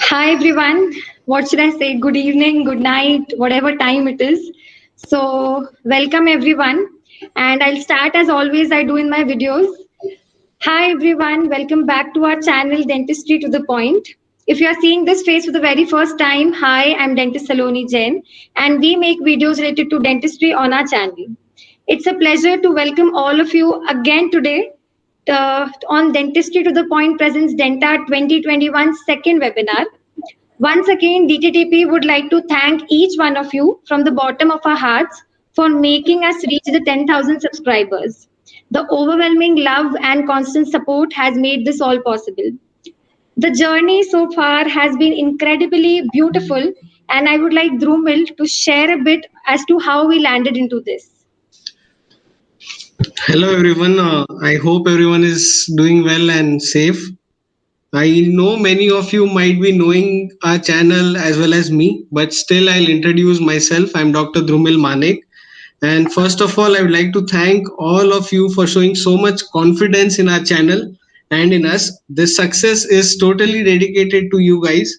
Hi everyone. What should I say? Good evening, good night, whatever time it is. So, welcome everyone. And I'll start as always I do in my videos. Hi everyone, welcome back to our channel Dentistry to the Point. If you are seeing this face for the very first time, hi, I'm Dentist Saloni Jain and we make videos related to dentistry on our channel. It's a pleasure to welcome all of you again today on Dentistry to the Point presents Denta 2021 second webinar. Once again, DTTP would like to thank each one of you from the bottom of our hearts for making us reach the 10,000 subscribers. The overwhelming love and constant support has made this all possible. The journey so far has been incredibly beautiful, and I would like Drumil to share a bit as to how we landed into this. Hello everyone. I hope everyone is doing well and safe. I know many of you might be knowing our channel as well as me, but still I'll introduce myself. I'm Dr. Drumil Manek. And first of all, I would like to thank all of you for showing so much confidence in our channel and in us. This success is totally dedicated to you guys.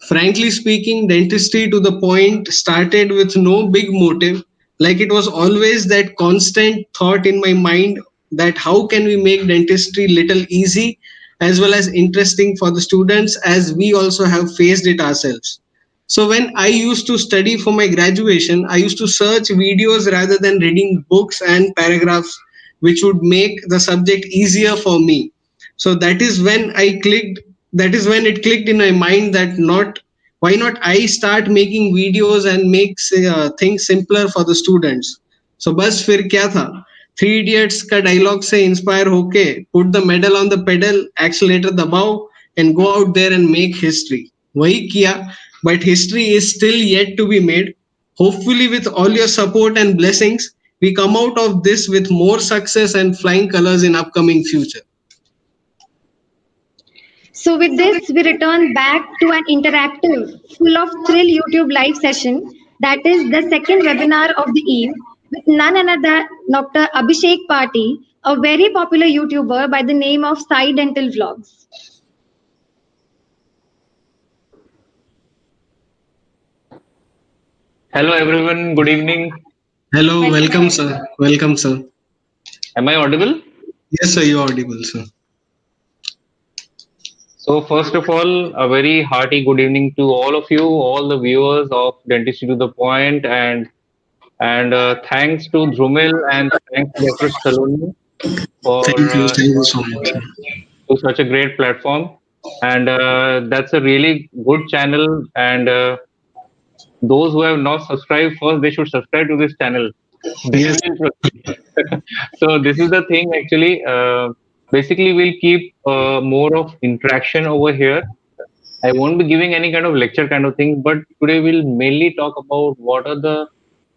Frankly speaking, dentistry to the point started with no big motive. Like it was always that constant thought in my mind that how can we make dentistry little easy as well as interesting for the students as we also have faced it ourselves. So when I used to study for my graduation, I used to search videos rather than reading books and paragraphs which would make the subject easier for me. So that is when it clicked in my mind that not why not I start making videos and make things simpler for the students. So बस फिर क्या था, थ्री इडियट्स का dialogue से inspire होके put the medal on the pedal, accelerator दबाओ and go out there and make history. वही किया, but history is still yet to be made. Hopefully with all your support and blessings, we come out of this with more success and flying colors in upcoming future. So, with this, we return back to an interactive, full of thrill YouTube live session that is the second webinar of the eve with none other than Dr. Abhishek Pati, a very popular YouTuber by the name of Sai Dental Vlogs. Hello everyone, good evening. Hello, welcome sir. Welcome sir. Am I audible? Yes sir, you are audible sir. So first of all, a very hearty good evening to all of you, all the viewers of Dentistry to the Point, and thanks to Drumil and thanks to Dr. Saloni for Thank you so much. to such a great platform. And that's a really good channel. And those who have not subscribed first, they should subscribe to this channel. Yes. So this is the thing actually. Basically, we'll keep more of interaction over here. I won't be giving any kind of lecture kind of thing, but today we'll mainly talk about what are the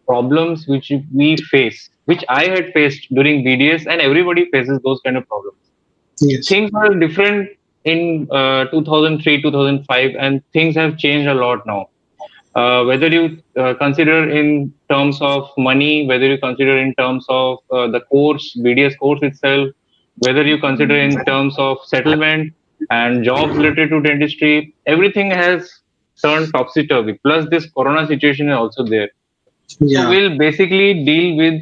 problems which we face, which I had faced during BDS, and everybody faces those kind of problems. Yes. Things were different in 2003, 2005, and things have changed a lot now. Whether you consider in terms of money, whether you consider in terms of the course, BDS course itself, whether you consider in terms of settlement and jobs related to dentistry, everything has turned topsy-turvy. Plus, this corona situation is also there. So Yeah. we'll basically deal with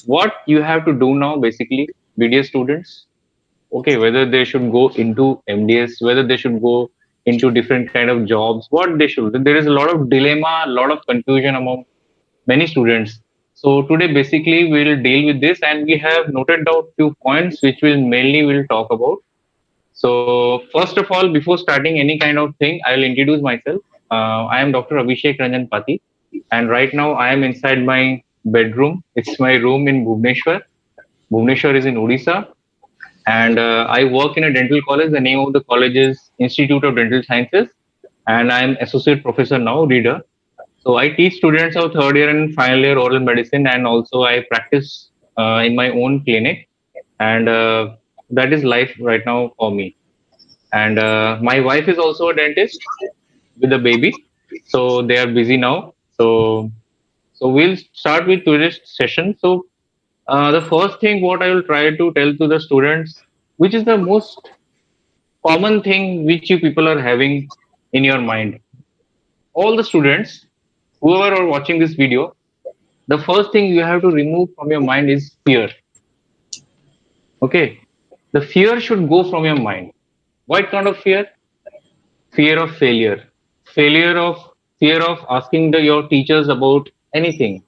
what you have to do now, basically, BDS students. Okay, whether they should go into MDS, whether they should go into different kind of jobs, what they should. There is a lot of dilemma, a lot of confusion among many students. So today, basically, we'll deal with this, and we have noted down few points which will talk about. So first of all, before starting any kind of thing, I'll introduce myself. I am Dr. Abhishek Ranjan Pati, and right now I am inside my bedroom. It's my room in Bhubaneswar. Bhubaneswar is in Odisha, and I work in a dental college. The name of the college is Institute of Dental Sciences, and I am associate professor now, reader. So I teach students of third year and final year oral medicine, and also I practice in my own clinic, and that is life right now for me. And my wife is also a dentist with a baby, so they are busy now. So we'll start with today's session. So the first thing what I will try to tell to the students, which is the most common thing which you people are having in your mind. All the students, whoever are watching this video, the first thing you have to remove from your mind is fear. Okay, the fear should go from your mind. What kind of fear? Fear of failure, failure of fear of asking your teachers about anything.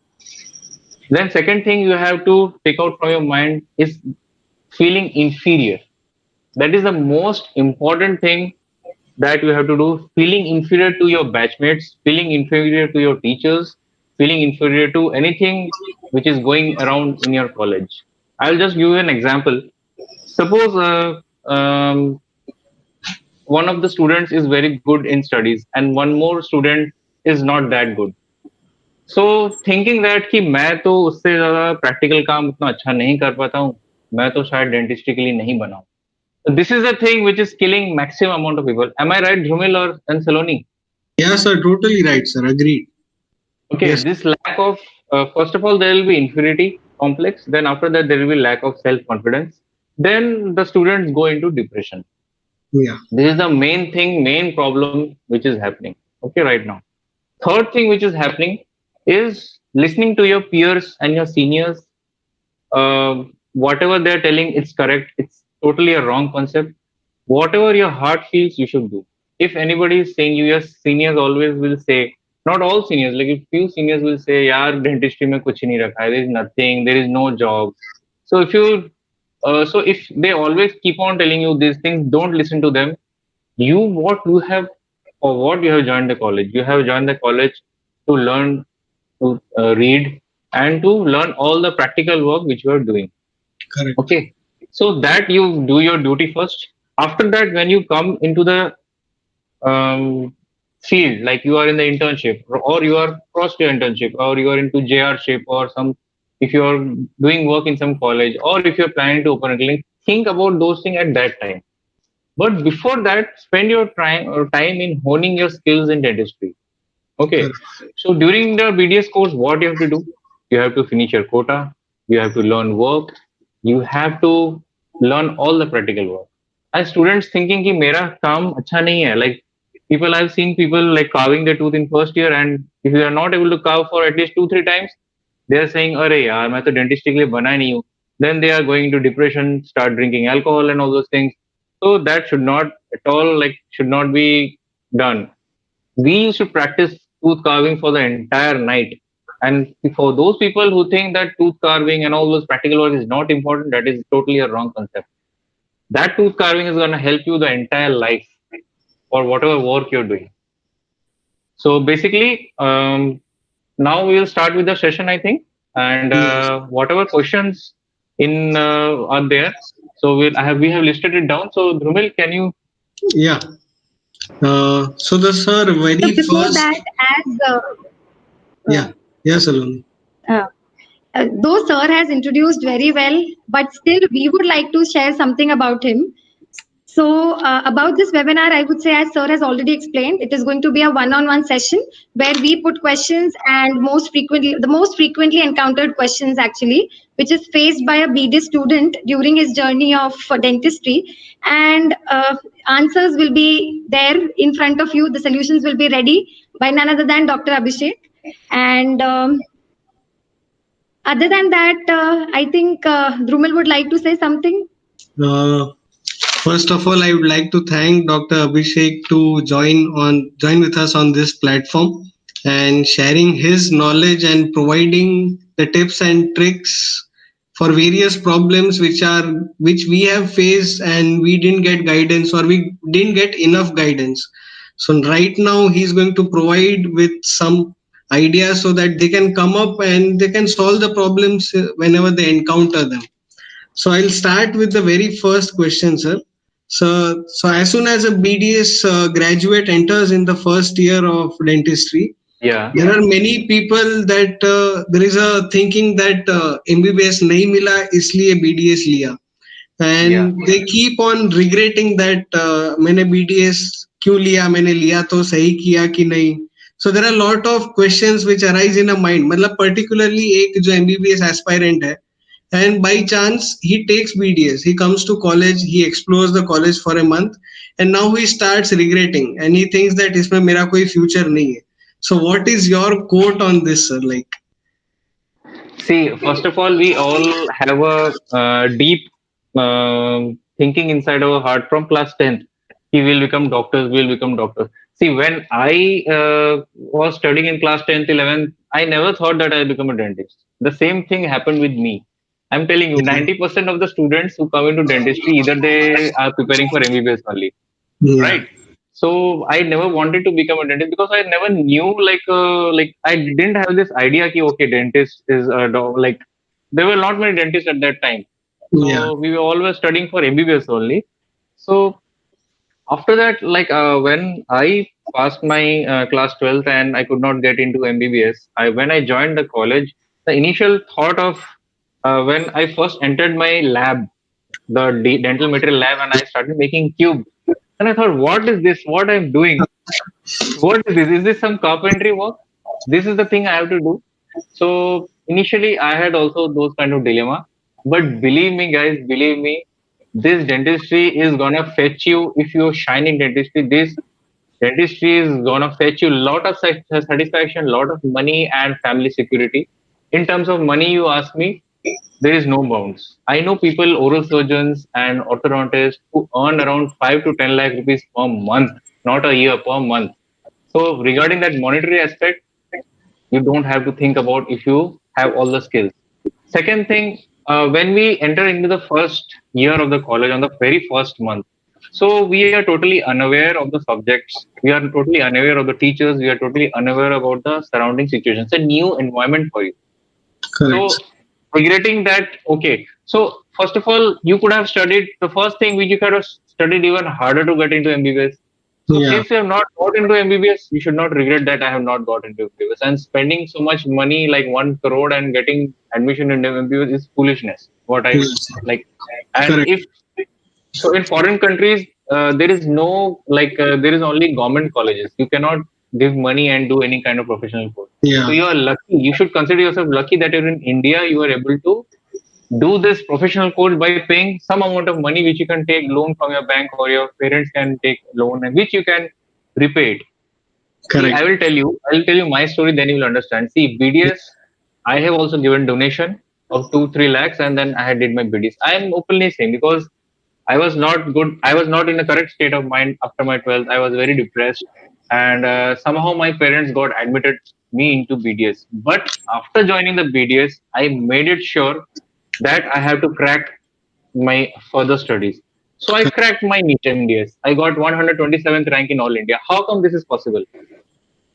Then second thing you have to take out from your mind is feeling inferior. That is the most important thing that you have to do. Feeling inferior to your batchmates, feeling inferior to your teachers, feeling inferior to anything which is going around in your college. I'll just give you an example. Suppose one of the students is very good in studies and one more student is not that good. So thinking that कि मैं तो उससे ज्यादा practical काम उतना अच्छा नहीं कर पाता हूँ, मैं तो शायद डेंटिस्ट्री के लिए नहीं बना हूँ. So this is the thing which is killing maximum amount of people. Am I right, Dhrumil or and Saloni? Yeah, sir. Totally right, sir. Agreed. Okay, Yes. this lack of first of all there will be inferiority complex. Then after that there will be lack of self confidence. Then the students go into depression. Yeah. This is the main thing, main problem which is happening. Okay, right now. Third thing which is happening is listening to your peers and your seniors. Whatever they're telling, it's correct. It's totally a wrong concept. Whatever your heart feels, you should do. If anybody is saying you, your seniors always will say, not all seniors, like a few seniors will say, yaar, dentistry mein kuch nahi rakha hai, there is nothing, there is no job. So if they always keep on telling you these things, don't listen to them. What you have joined the college. You have joined the college to learn to read and to learn all the practical work which you are doing. Correct. Okay, so that you do your duty first. After that, when you come into the field, like you are in the internship or you are crossed your internship or you are into JR ship or some, if you are doing work in some college or if you're planning to open a clinic, think about those things at that time. But before that, spend your time in honing your skills in dentistry. Okay. Correct. So during the BDS course, what you have to do? You have to finish your quota. You have to learn work. You have to learn all the practical work. As students thinking कि मेरा काम अच्छा नहीं है, like people, I've seen people like carving their tooth in first year, and if you are not able to carve for at least 2-3 times, they are saying अरे यार मैं तो dentistry के लिए बना ही नहीं हूँ. Then they are going into depression, start drinking alcohol and all those things. So that should not at all should not be done. We used to practice tooth carving for the entire night. And for those people who think that tooth carving and all those practical work is not important, that is totally a wrong concept. That tooth carving is going to help you the entire life for whatever work you're doing. So basically, now we will start with the session, I think. And whatever questions are there, so we have listed it down. So Dhrumil, can you? Yeah. So the sir very So before first. that, as Yeah. Yes, Saloni. though sir has introduced very well, but still we would like to share something about him. So about this webinar, I would say, as sir has already explained, it is going to be a one-on-one session where we put questions and the most frequently encountered questions actually, which is faced by a BD student during his journey of dentistry, and answers will be there in front of you. The solutions will be ready by none other than Dr. Abhishek. And other than that, I think Dhrumil would like to say something. First of all, I would like to thank Dr. Abhishek to join with us on this platform and sharing his knowledge and providing the tips and tricks for various problems which we have faced and we didn't get guidance or we didn't get enough guidance. So right now he's going to provide with some ideas so that they can come up and they can solve the problems whenever they encounter them. So I'll start with the very first question, sir. So as soon as a BDS graduate enters in the first year of dentistry, Yeah. there are many people that there is a thinking that MBBS nahi mila isliye BDS liya, and they keep on regretting that मैंने BDS क्यों लिया, मैंने लिया तो सही किया कि नहीं. So there are a lot of questions which arise in a mind. मतलब particularly एक जो MBBS aspirant है, and by chance he takes BDS. He comes to college, he explores the college for a month, and now he starts regretting, and he thinks that इसमें मेरा कोई future नहीं है. So what is your quote on this, sir? Like, See, first of all, we all have a deep thinking inside our heart from class 10th. He will become doctors, will become doctors. See, when I was studying in class 10th, 11th, I never thought that I'll become a dentist. The same thing happened with me. I'm telling you, 90% of the students who come into dentistry, either they are preparing for MBBS only, yeah, right? So I never wanted to become a dentist because I never knew like I didn't have this idea ki okay, dentist is like there were not many dentists at that time. yeah, So we were always studying for MBBS only. So after that, like when I passed my class 12th and I could not get into MBBS, I when I joined the college, the initial thought of when I first entered my lab, the dental material lab, and I started making cube. And I thought, what is this? What I'm doing? What is this? Is this some carpentry work? This is the thing I have to do. So initially, I had also those kind of dilemma. But believe me, guys, believe me, this dentistry is gonna fetch you if you're shining dentistry. This dentistry is gonna fetch you a lot of satisfaction, lot of money, and family security. In terms of money, you ask me, there is no bounds. I know people, oral surgeons and orthodontists who earn around 5 to 10 lakh rupees per month, not a year, per month. So regarding that monetary aspect, you don't have to think about if you have all the skills. Second thing, when we enter into the first year of the college on the very first month, so we are totally unaware of the subjects. We are totally unaware of the teachers. We are totally unaware about the surrounding situations. It's a new environment for you. So correct. regretting that, okay. So first of all, you could have studied the first thing which you could have studied even harder to get into MBBS. So Yeah, since you have not got into MBBS, you should not regret that I have not got into MBBS. And spending so much money like 1 crore and getting admission into MBBS is foolishness. What I yes, like, and correct. if so, in foreign countries, there is no like there is only government colleges. You cannot give money and do any kind of professional course. So Yeah, you are lucky. You should consider yourself lucky that you're in India. You are able to do this professional course by paying some amount of money, which you can take loan from your bank or your parents can take loan, and which you can repay it. See, correct. I'll tell you my story, then you will understand. See, BDS, I have also given donation of 2-3 lakhs, and then I had did my BDS. I am openly saying because I was not good. I was not in the correct state of mind after my 12th. I was very depressed, and somehow my parents got admitted me into BDS. But after joining the BDS, I made it sure that I have to crack my further studies. So I cracked my NEET MDS. I got 127th rank in all India. How come this is possible?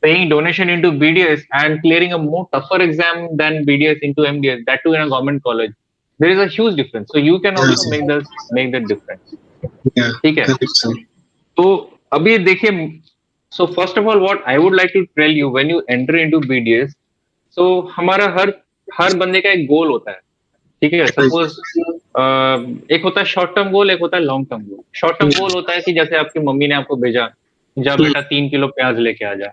Paying donation into BDS and clearing a more tougher exam than BDS into MDS, that too in a government college. There is a huge difference. So you can also Yes, make that difference. yeah, ठीक है. correct, sir. तो अभी देखिए. So first of all, what I would like to tell you when you enter into BDS, so हमारा हर बंदे का एक गोल होता है. ठीक है. सपोज एक होता है शॉर्ट टर्म गोल, एक होता है long term goal. Short term goal होता है कि जैसे आपकी मम्मी ने आपको भेजा, जा हम्म, बेटा 3 किलो प्याज लेके आ जा, या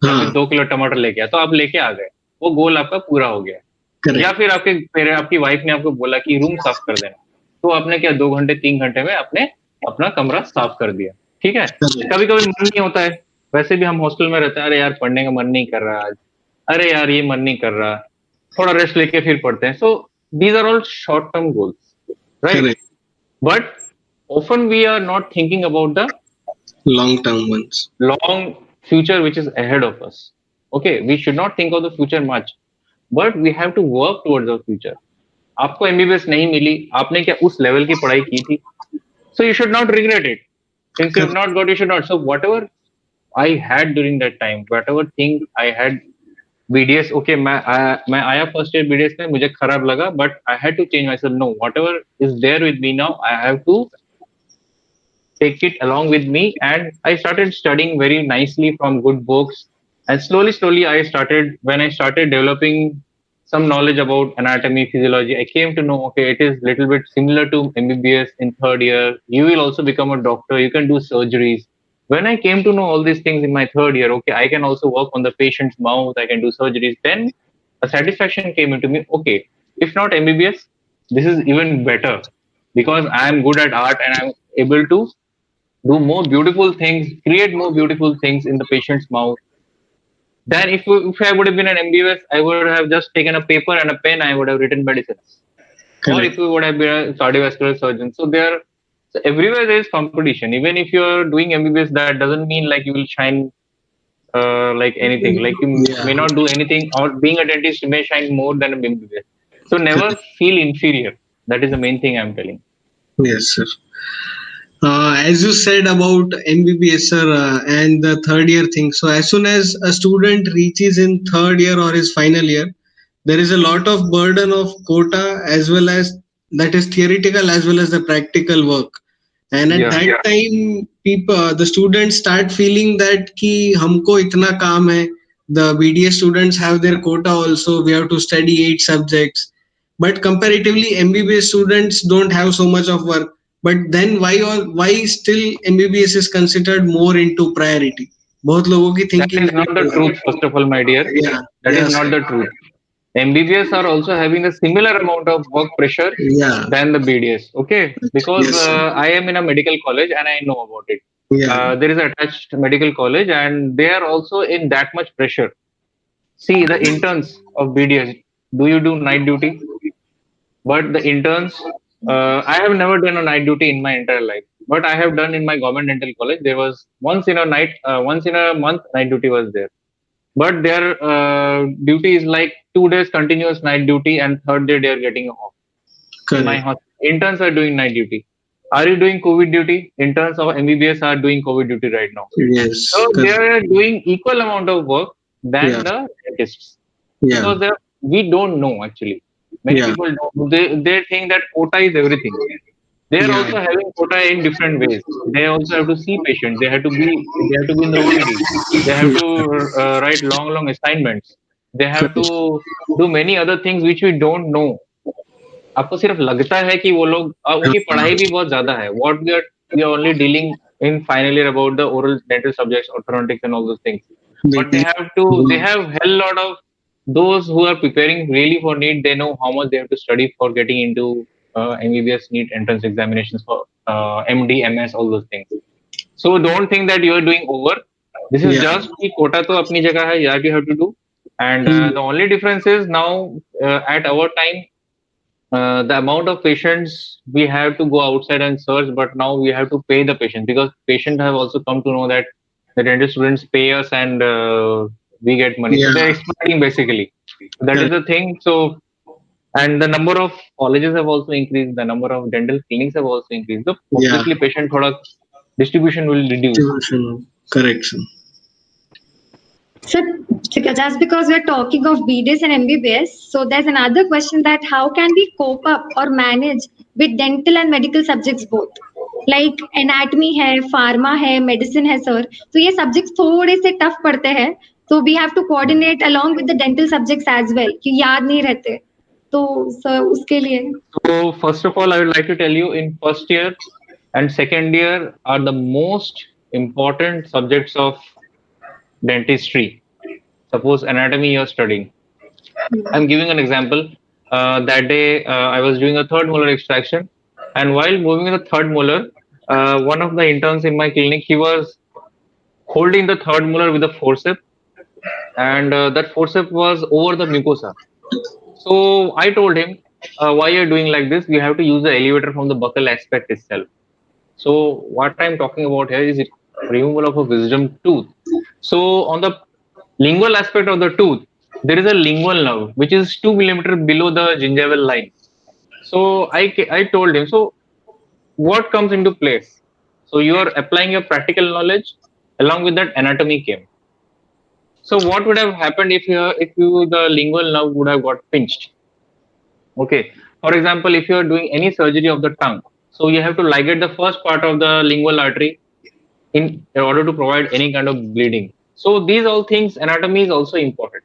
फिर हाँ, 2 किलो टमाटर लेके आ, तो आप लेके आ गए, वो गोल आपका पूरा हो गया. या correct. फिर आपकी वाइफ ने आपको बोला कि रूम साफ कर देना, तो आपने क्या 2 घंटे 3 घंटे में आपने अपना कमरा साफ कर दिया. ठीक है. Correct. कभी कभी मन नहीं होता है, वैसे भी हम हॉस्टल में रहते हैं, अरे यार पढ़ने का मन नहीं कर रहा आज, अरे यार ये मन नहीं कर रहा, थोड़ा रेस्ट लेके फिर पढ़ते हैं. सो these are all short term goals, right? Correct. But often we are not thinking about the Long term ones. long future which is ahead of us. Okay, we should not think of the future much, but we have to work towards the future. आपको MBBS नहीं मिली, आपने क्या उस level की पढ़ाई की थी? So you should not regret it. Since you have Correct. not got, you should not. So whatever I had during that time, whatever thing I had, BDS, okay, मैं आया फर्स्ट ईयर BDS में, मुझे खराब लगा, but I had to change myself. No, whatever is there with me now, I have to take it along with me, and I started studying very nicely from good books. And slowly I started, when I started developing some knowledge about anatomy, physiology, I came to know, okay, it is little bit similar to MBBS. In third year you will also become a doctor, you can do surgeries. When I came to know all these things in my third year, okay, I can also work on the patient's mouth, I can do surgeries, then a satisfaction came into me. Okay, if not MBBS, this is even better because I am good at art and I'm able to do more beautiful things, create more beautiful things in the patient's mouth. Then if I would have been an MBBS, I would have just taken a paper and a pen, I would have written medicines. Or if Correct. you would have been a cardiovascular surgeon. So everywhere there is competition. Even if you're doing MBBS, that doesn't mean like you will shine like anything. Like you Yeah. may not do anything, or being a dentist you may shine more than a MBBS. So never Correct. feel inferior. That is the main thing I'm telling. Yes, sir. As you said about MBBS, sir, and the third year thing. So as soon as a student reaches in third year or his final year, there is a lot of burden of quota, as well as that is theoretical as well as the practical work. And at Yeah. that time, people, the students start feeling that कि हमको इतना काम है. The BDS students have their quota also. We have to study 8 subjects. But comparatively, MBBS students don't have so much of work. But then why still MBBS is considered more into priority? बहुत लोगों की That thinking. is not the truth, first of all, my dear. Yeah. That is Yes. not the truth. MBBS are also having a similar amount of work pressure Yeah. than the BDS. Okay, because Yes. Sir. I am in a medical college and I know about it. Yeah. There is an attached medical college and they are also in that much pressure. See, the interns of BDS, do you do night duty? But the interns, I have never done a night duty in my entire life. But I have done in my government dental college. There was once in a month, night duty was there. But their duty is like 2 days continuous night duty, and third day they are getting off. In my Correct. hospital, interns are doing night duty. Are you doing COVID duty? Interns of MBBS are doing COVID duty right now. Yes. So they Correct. are doing equal amount of work than Yeah. the dentists Yeah. because we don't know actually. Many Yeah. people don't. They think that quota is everything. They are Yeah. also having quota in different ways. They also have to see patients. They have to be in the OPD. They have to write long assignments. They have to do many other things which we don't know. आपको सिर्फ लगता है कि वो लोग उनकी पढ़ाई भी बहुत ज्यादा है. What we are only dealing in final year about the oral dental subjects, orthodontics and all those things. But they have hell lot of those who are preparing really for NEET. They know how much they have to study for getting into MBBS NEET entrance examinations for MD, MS, all those things. So don't think that you are doing over. This is Yeah. just the quota to apni jagah hai, that you have to do. And the only difference is now at our time, the amount of patients we have to go outside and search, but now we have to pay the patient because patients have also come to know that the dental students pay us and we get money. So they're Yeah. exploiting basically. That is the thing. So, and the number of colleges have also increased. The number of dental clinics have also increased. So Yeah. obviously, patient product distribution will reduce. Correct. Sir. So, just because we're talking of BDS and MBBS, so there's another question that how can we cope up or manage with dental and medical subjects both? Like anatomy है, pharma है, medicine है, sir. तो ये subjects थोड़े से tough पड़ते हैं. So we have to coordinate along with the dental subjects as well. कि याद नहीं रहते. तो sir उसके लिए. So first of all, I would like to tell you in first year and second year are the most important subjects of dentistry. Suppose anatomy you're studying. I'm giving an example. That day I was doing a third molar extraction, and while moving the third molar, one of the interns in my clinic, he was holding the third molar with a forceps, and that forceps was over the mucosa. So I told him, why you're doing like this? You have to use the elevator from the buccal aspect itself. So what I'm talking about here is removal of a wisdom tooth. So on the lingual aspect of the tooth, there is a lingual nerve which is 2 millimeter below the gingival line. So I told him, so what comes into place? So you are applying your practical knowledge, along with that anatomy came. So what would have happened if the lingual nerve would have got pinched? Okay. For example, if you are doing any surgery of the tongue, so you have to ligate the first part of the lingual artery in order to provide any kind of bleeding. So these all things, anatomy is also important.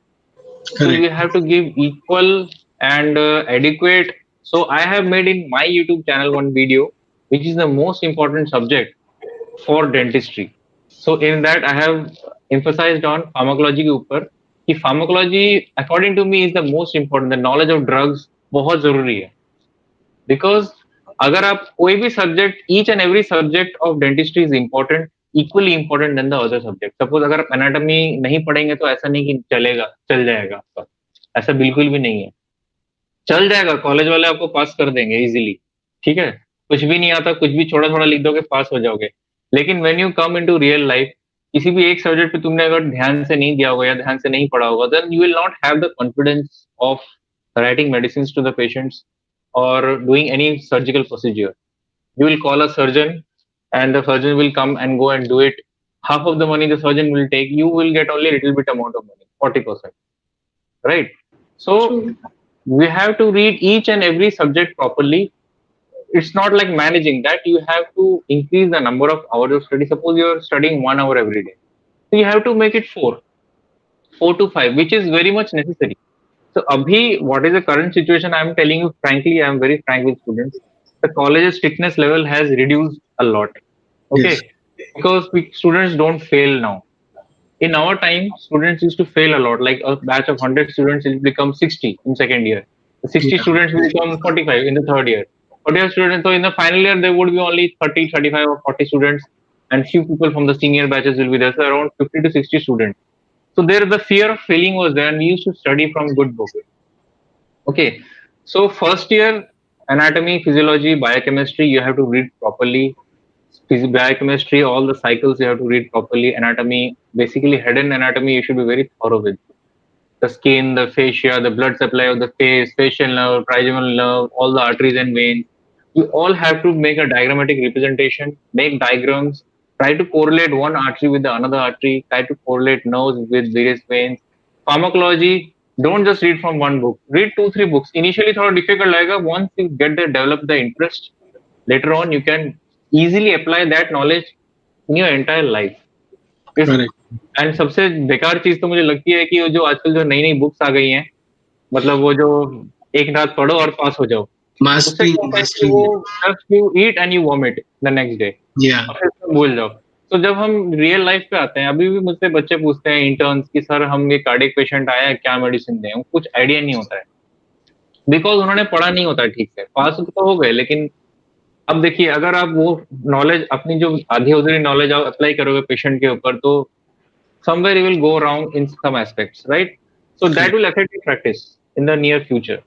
So Correct. you have to give equal and adequate. So I have made in my YouTube channel one video, which is the most important subject for dentistry. So in that I have emphasized on pharmacology के ऊपर कि pharmacology according to me is the most important. The knowledge of drugs बहुत जरूरी है. Because अगर आप कोई भी subject, each and every subject of dentistry is important, equally important then the other subject. Suppose अगर आप एनाटॉमी नहीं पढ़ेंगे तो ऐसा नहीं कि चल जाएगा आपका, ऐसा बिल्कुल भी नहीं है. चल जाएगा, कॉलेज वाले आपको पास कर देंगे इजीली, ठीक है. कुछ भी नहीं आता, कुछ भी थोड़ा थोड़ा लिख दोगे, पास हो जाओगे. लेकिन when you come into real life, किसी भी एक सब्जेक्ट पे तुमने अगर ध्यान से नहीं दिया होगा या ध्यान से नहीं पढ़ा होगा, then you will not have the confidence of writing medicine to the patients or doing any surgical procedure. You will call a surgeon and the surgeon will come and go and do it. Half of the money the surgeon will take, you will get only a little bit amount of money, 40%. Right? So we have to read each and every subject properly. It's not like managing that. You have to increase the number of hours of study. Suppose you're studying 1 hour every day. So you have to make it 4 to 5, which is very much necessary. So abhi, what is the current situation? I am telling you frankly, I am very frank with students. The college's strictness level has reduced a lot. Okay, yes. Because students don't fail now. In our time, students used to fail a lot. Like a batch of 100 students will become 60 in second year. The 60 students will become 45 in the third year. 40 students. So in the final year, there would be only 30, 35 or 40 students, and few people from the senior batches will be there. So around 50 to 60 students. So there the fear of failing was there, and we used to study from good books. Okay, so first year anatomy, physiology, biochemistry, you have to read properly. Biochemistry, all the cycles you have to read properly. Anatomy, basically head and anatomy, you should be very thorough with. The skin, the fascia, the blood supply of the face, facial nerve, trigeminal nerve, all the arteries and veins. You all have to make a diagrammatic representation, make diagrams. Try to correlate one artery with the another artery. Try to correlate nerves with various veins. Pharmacology, don't just read from one book. Read 2-3 books. Initially, थोड़ा difficult लगेगा. Once you develop the interest, later on you can easily apply that knowledge in your entire life. And सबसे बेकार चीज तो मुझे लगती है कि जो आजकल जो नई नई बुक्स आ गई हैं, मतलब वो जो एक रात पढ़ो और पास हो जाओ. Mastering. Just you eat and you vomit the next day. भूल जाओ. तो जब हम रियल लाइफ पे आते हैं, अभी भी मुझसे बच्चे पूछते हैं इंटर्न्स कि सर हम ये कार्डियक पेशेंट आया है, क्या मेडिसिन दें. कुछ आइडिया नहीं होता है, बिकॉज उन्होंने पढ़ा नहीं होता ठीक से. पास तो हो गए, लेकिन अब देखिए अगर आप वो नॉलेज, अपनी जो आधी अधूरी नॉलेज आप अप्लाई करोगे पेशेंट के ऊपर, तो somewhere you will go wrong in some aspects, right? So that will affect your practice in the near future.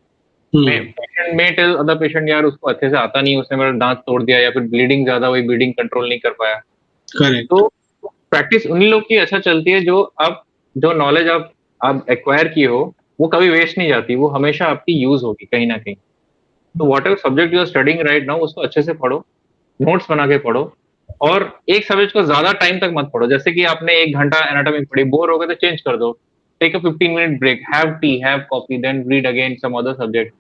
Patient may tell other patient, यार उसको अच्छे से आता नहीं, उसने मेरा दांत तोड़ दिया, या फिर ब्लीडिंग ज्यादा हुई, ब्लीडिंग कंट्रोल नहीं कर पाया. करेक्ट. तो प्रैक्टिस उन्हीं लोग की अच्छा चलती है जो नॉलेज आप एक्वायर किए हो, वो कभी वेस्ट नहीं जाती, वो हमेशा आपकी यूज होगी कहीं ना कहीं. तो whatever subject you are studying right now, उसको अच्छे से पढ़ो, नोट्स बना के पढ़ो, और एक सब्जेक्ट को ज्यादा टाइम तक मत पढ़ो. जैसे कि आपने 1 घंटा एनाटॉमी पढ़ी, बोर हो गए तो चेंज कर दो. Take a 15-minute break, have tea, have coffee, then read again some other subject.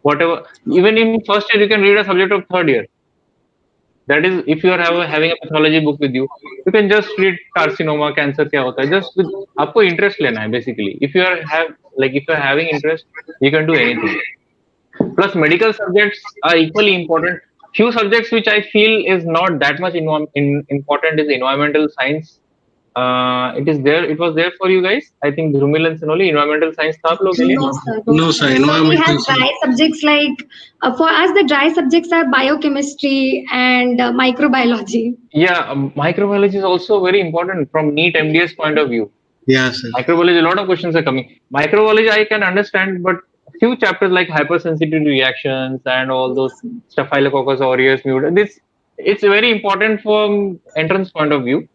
Whatever, even in first year, you can read a subject of third year. That is, if you are having a pathology book with you, you can just read carcinoma, cancer क्या होता है. Just with आपको interest लेना है basically. If you are having interest, you can do anything. Plus, medical subjects are equally important. Few subjects which I feel is not that much important is environmental science. It was there for you guys. I think Dhrumil and Sonali, environmental science था आप लोग के लिए? No sir, we have dry subjects like for us the dry subjects are biochemistry and microbiology. Yeah, microbiology is also very important from NEET MDS point of view. Yeah sir. Microbiology, a lot of questions are coming. Microbiology I can understand, but few chapters like hypersensitivity reactions and all those Staphylococcus aureus, it's very important from entrance point of view.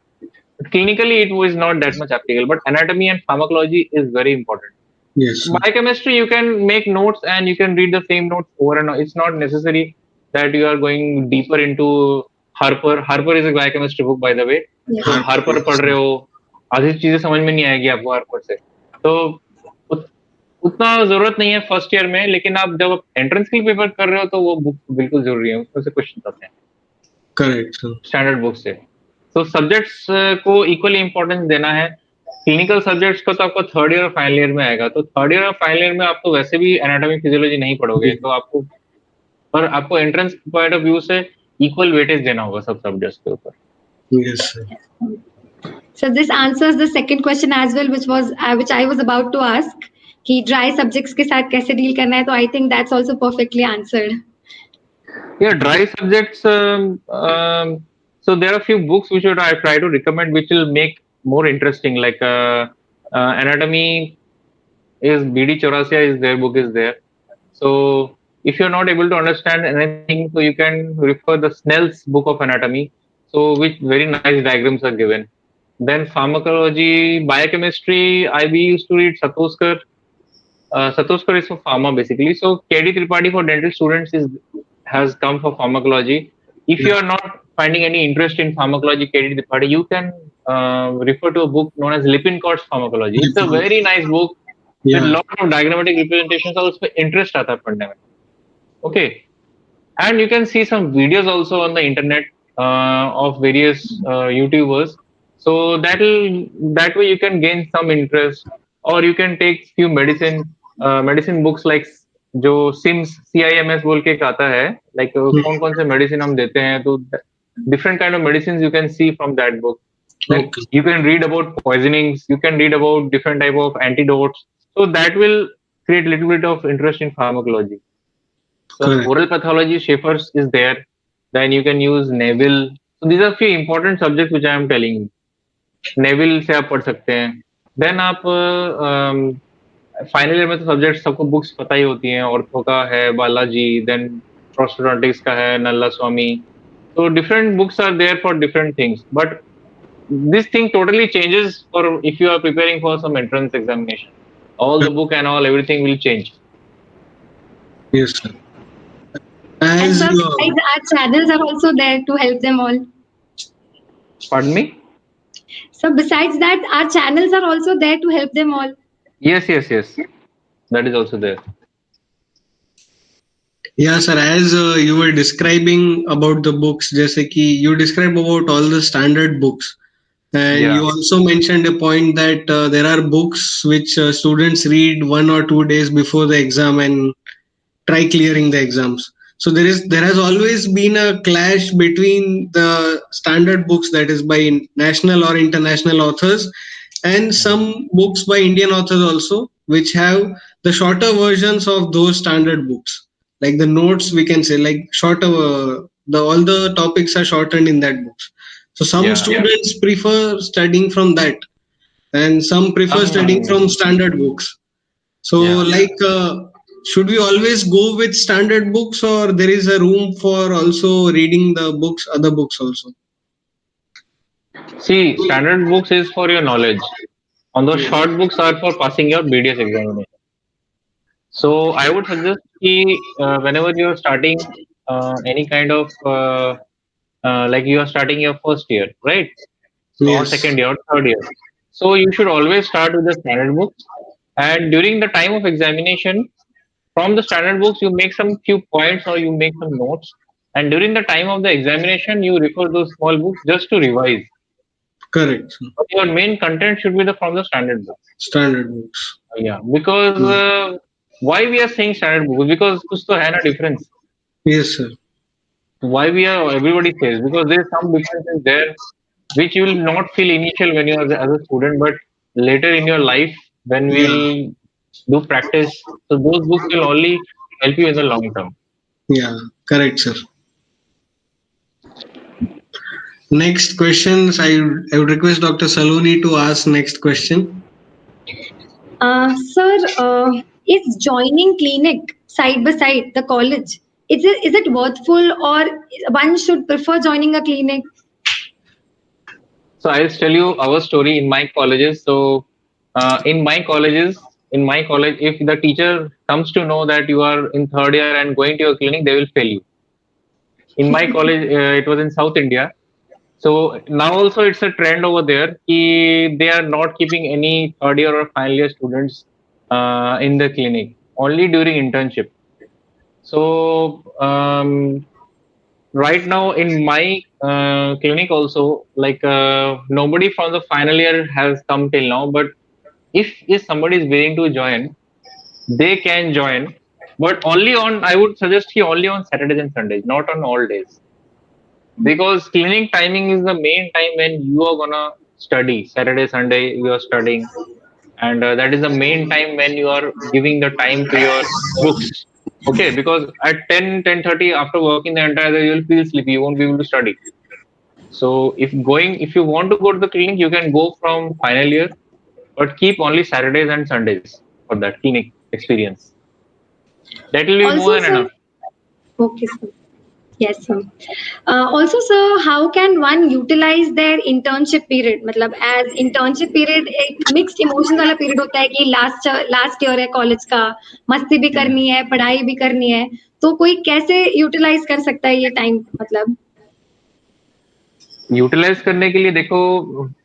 Clinically, it was not that much applicable, but anatomy and pharmacology is very important. Yes. Biochemistry, you can make notes and you can read the same notes over and over. It's not necessary that you are going deeper into Harper. Harper is a biochemistry book, by the way. Yeah. So Harper पढ़ रहे हो, आधी चीजें समझ में नहीं आएगी आपको Harper से. तो उतना जरूरत नहीं है फर्स्ट ईयर में, लेकिन आप जब एंट्रेंस के पेपर कर रहे हो तो वो बुक बिल्कुल जरूरी है, उसमें से क्वेश्चन आते हैं. करेक्ट. स्टैंडर्ड बुक से. तो सब्जेक्ट्स को इक्वली इंपॉर्टेंस देना है. क्लिनिकल सब्जेक्ट्स को तो आपको थर्ड ईयर और फाइनल ईयर में आएगा, तो थर्ड ईयर और फाइनल ईयर में आप तो वैसे भी एनाटॉमी फिजियोलॉजी नहीं पढ़ोगे, तो आपको एंट्रेंस पॉइंट ऑफ व्यू से इक्वल वेटेज देना होगा सब सब्जेक्ट्स के ऊपर. Yes sir. So this answers the second question as well, which I was about to ask कि dry subjects के साथ कैसे डील करना है. तो I think that's also perfectly answered. Yeah, dry subjects. So there are a few books which I try to recommend, which will make more interesting. Like anatomy is BD Chaurasia is their book is there. So if you're not able to understand anything, so you can refer the Snell's book of anatomy. So which very nice diagrams are given. Then pharmacology, biochemistry. We used to read Satoskar. Satoskar is for pharma basically. So KD Tripathi for dental students is has come for pharmacology. If Yeah. you are not finding any interest in pharmacology, KD Tripathi, you can refer to a book known as Lippincott's Pharmacology. It's a very nice book with Yeah. lot of diagrammatic representations. Also, interest आता है पढ़ने में. Okay, and you can see some videos also on the internet of various YouTubers. So that way you can gain some interest, or you can take few medicine books like जो CIMS बोल के एक आता है, like कौन कौन से medicine हम देते हैं, तो different kind of medicines you can see from that book. Then Okay. you can read about poisonings, you can read about different type of antidotes. So that will create little bit of interest in pharmacology. So Correct. oral pathology, Schaeffer's is there. Then you can use Neville. So these are few important subjects which I am telling you. Neville से आप पढ़ सकते हैं. Then आप final year में तो subject सबको books पता ही होती हैं. ऑर्थो का है बालाजी, देन प्रोस्टोडोंटिक्स का है नल्ला स्वामी. So different books are there for different things. But this thing totally changes for if you are preparing for some entrance examination. All the book and all everything will change. Yes, sir. And As sir, besides, our channels are also there to help them all. Pardon me? So besides that, our channels are also there to help them all. Yes. That is also there. yeah, sir, as you were describing about the books, जैसे कि you describe about all the standard books, and Yeah. you also mentioned a point that there are books which students read 1 or 2 days before the exam and try clearing the exams. So there has always been a clash between the standard books, that is by national or international authors, and some books by Indian authors also, which have the shorter versions of those standard books. Like the notes, we can say, like shorter. All the topics are shortened in that books. So some Yeah. students prefer studying from that, and some prefer studying from standard books. So, Yeah. should we always go with standard books, or there is a room for also reading the books, other books also? See, standard books is for your knowledge. On those short books are for passing your BDS examination. So I would suggest whenever you are starting any kind of like you are starting your first year, right? Or Yes. second year or third year. So you should always start with the standard books. And during the time of examination, from the standard books, you make some few points or you make some notes. And during the time of the examination, you refer those small books just to revise. Correct. But your main content should be from the standard books. Standard books. Yeah, because why we are saying standard books? Because कुछ तो है ना difference. Yes, sir. Why everybody says, because there is some differences there which you will not feel initial when you are as a student, but later in your life when we will do practice, so those books will only help you in the long term. Yeah, correct, sir. Next questions, I would request Dr. Saloni to ask next question. Sir, is joining clinic side by side the college, is it worthful, or one should prefer joining a clinic? So I'll tell you our story in my colleges. So in my college, if the teacher comes to know that you are in third year and going to your clinic, they will fail you. In my college, it was in South India. So now also it's a trend over there. They are not keeping any third year or final year students in the clinic, only during internship. So right now in my clinic also, like nobody from the final year has come till now. But if somebody is willing to join, they can join. But I would suggest only on Saturdays and Sundays, not on all days. Because clinic timing is the main time when you are gonna study. Saturday, Sunday, you are studying, and that is the main time when you are giving the time to your books. Okay, because at 10:30 after working the entire day, you'll feel sleepy. You won't be able to study. So if you want to go to the clinic, you can go from final year, but keep only Saturdays and Sundays for that clinic experience. That will be more Also, than sir. enough. Okay, sir. Yes, sir. Also, sir, how can one utilize their internship period? मतलब as internship period एक mixed emotions वाला period होता है कि last year है college का, मस्ती भी करनी है, पढ़ाई भी करनी है, तो कोई कैसे utilize कर सकता है ये time मतलब? यूटिलाइज करने के लिए देखो,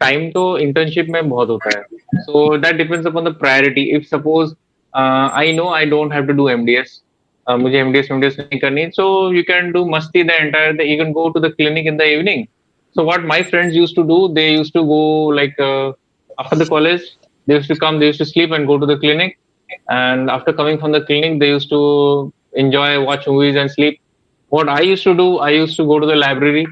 टाइम तो इंटर्नशिप में बहुत होता है. So that depends upon the priority. If suppose I know I don't have to do MDS, मुझे एमडीएस नहीं करनी, सो यू कैन डू मस्ती the entire day. You can go to the clinic in the evening. So what my friends used to do, they used to go like after the college, they used to come, they used to sleep and go to the clinic. And after coming from the clinic, they used to enjoy, watch movies and sleep. What I used to do, I used to go to the library,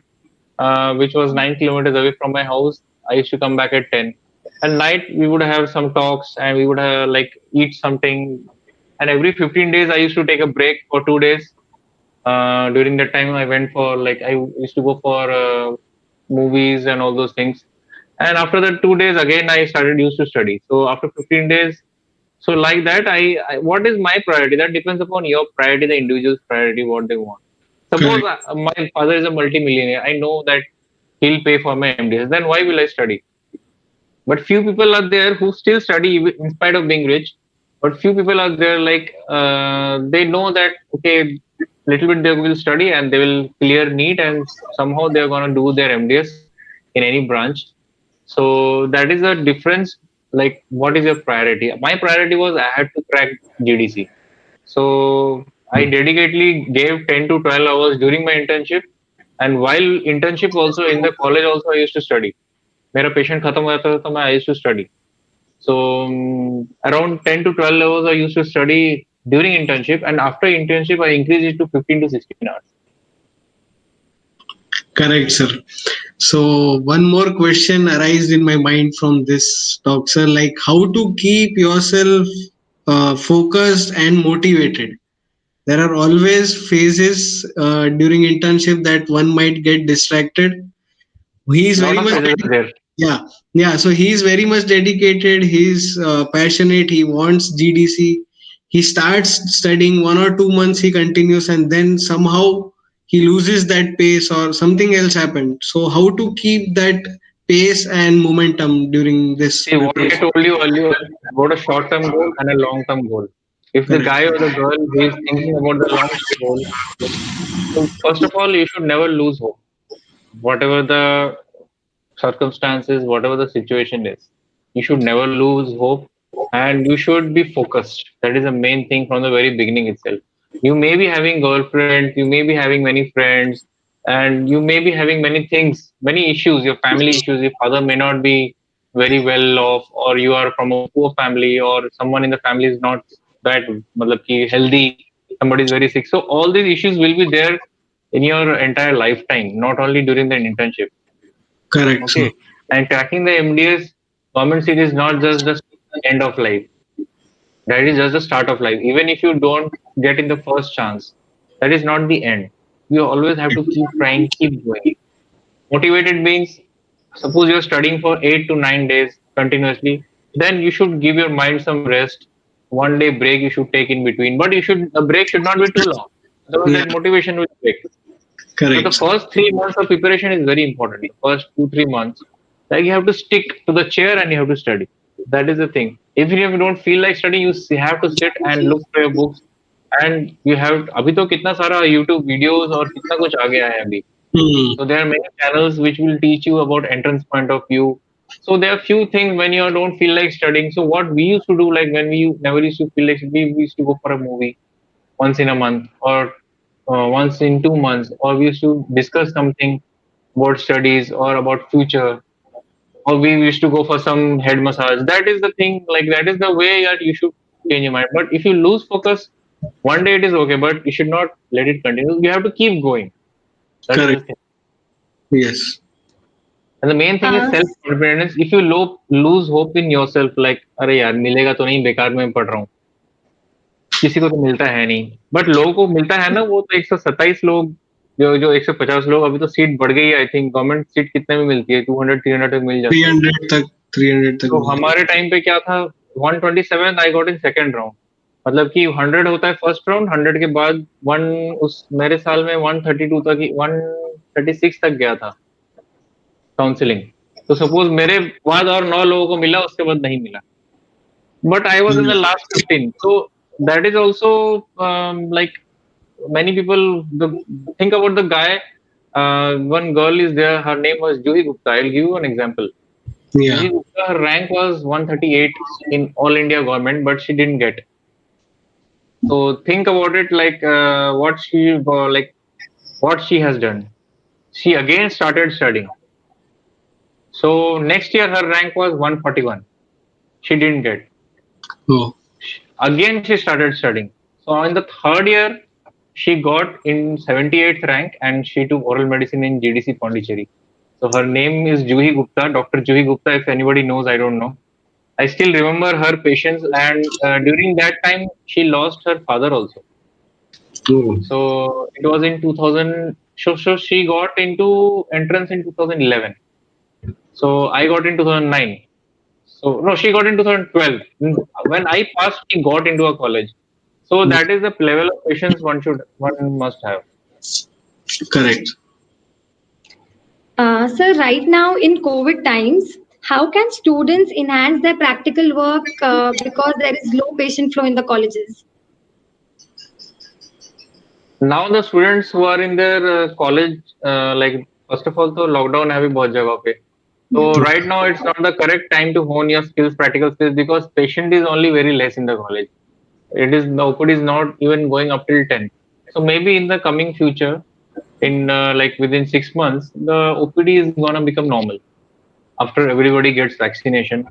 which was 9 kilometers away from my house. I used to come back at 10. At night, we would have some talks and we would have, like eat something. And every 15 days, I used to take a break for 2 days. During that time, I went for like I used to go for movies and all those things. And after the 2 days, again I started used to study. So after 15 days, so like that, what is my priority? That depends upon your priority, the individual's priority, what they want. Suppose Correct. my father is a multimillionaire. I know that he'll pay for my MDS. Then why will I study? But few people are there who still study in spite of being rich. But few people are there like they know that okay, little bit they will study and they will clear NEET and somehow they're gonna do their MDS in any branch. So that is the difference. Like, what is your priority? My priority was I had to crack GDC. So I dedicatedly gave 10 to 12 hours during my internship. And while internship also in the college also I used to study. मेरा patient खत्म हो जाता था तो मैं I used to study. So around 10 to 12 hours I used to study during internship, and after internship I increased it to 15 to 16 hours. Correct, sir. So one more question arises in my mind from this talk, sir. Like how to keep yourself focused and motivated. There are always phases during internship that one might get distracted. He is Lot very of much phases are there. yeah. So he is very much dedicated. He's passionate. He wants GDC. He starts studying 1 or 2 months. He continues, and then somehow he loses that pace, or something else happened. So how to keep that pace and momentum during this See, what I preparation? told you earlier about a short term goal and a long term goal. If the Correct. guy or the girl who is thinking about the long term goal, so first of all, you should never lose hope. Whatever the circumstances, whatever the situation is, you should never lose hope and you should be focused. That is the main thing from the very beginning itself. You may be having girlfriends, you may be having many friends, and you may be having many things, many issues, your family issues. Your father may not be very well off, or you are from a poor family, or someone in the family is not that matlab ki healthy, somebody is very sick. So all these issues will be there in your entire lifetime, not only during the internship. Correct, sir. Okay. And cracking the MDS government seat is not just the end of life. That is just the start of life. Even if you don't get in the first chance, that is not the end. You always have to keep trying, keep going. Motivated means, suppose you're studying for 8 to 9 days continuously, then you should give your mind some rest. 1 day break you should take in between, but the break should not be too long. Otherwise, Yeah. that motivation will break. So the Correct. first 3 months of preparation is very important. The first 2 3 months, like you have to stick to the chair and you have to study. That is the thing. Even if you don't feel like studying, have to sit and look for your books. And you have अभी तो कितना सारा YouTube videos और कितना कुछ आ गया है अभी. Hmm. So there are many channels which will teach you about entrance point of view. So there are few things when you don't feel like studying. So what we used to do, like when we never used to feel like studying, we used to go for a movie once in a month, or once in 2 months, or we used to discuss something about studies or about future, or we used to go for some head massage. That is the thing, like that is the way that you should change your mind. But if you lose focus, 1 day it is okay, but you should not let it continue. You have to keep going. That is the Correct. thing. Yes. And the main thing is Uh, self confidence. If you lose hope in yourself, like अरे यार मिलेगा तो नहीं, बेकार में पढ़ रहा हूँ. किसी को तो मिलता है नहीं, बट लोगों को मिलता है ना, वो तो 127 लोग, जो 150 लोग, अभी तो सीट बढ़ गई है। आई थिंक गवर्नमेंट सीट कितने में मिलती है, 200-300 तक मिल जाती है। 300 तक तो हमारे टाइम पे क्या था, 127 I got in second round, मतलब कि 100 होता है फर्स्ट राउंड, 100 के बाद उस मेरे साल में 132 तक, 136 तक गया था काउंसलिंग। तो सपोज मेरे बाद और 9 लोगों को मिला, उसके बाद नहीं मिला, but I was in the last 15. So that is also like many people think about the guy. One girl is there. Her name was Juhi Gupta. I'll give you an example. Yeah. Juhi Gupta, her rank was 138 in All India government, but she didn't get. So think about it, like what she has done. She again started studying. So next year her rank was 141. She didn't get. Oh. Again she started studying. So in the third year she got in 78th rank, and she took oral medicine in GDC Pondicherry. So her name is Juhi Gupta, Dr. Juhi Gupta. If anybody knows, I don't know. I still remember her patients, and during that time she lost her father also. Oh. So it was in 2000. So she got into entrance in 2011. So I got in 2009. So no, she got in 2012. When I passed, she got into a college. So that is the level of patience one must have. Correct. Sir, right now in COVID times, how can students enhance their practical work because there is low patient flow in the colleges? Now the students who are in their college, like first of all, तो lockdown है भी बहुत जगह पे. So right now it's not the correct time to hone your skills, practical skills, because patient is only very less in the college. The OPD is not even going up till 10. So maybe in the coming future, in like within 6 months, the OPD is gonna become normal after everybody gets vaccination.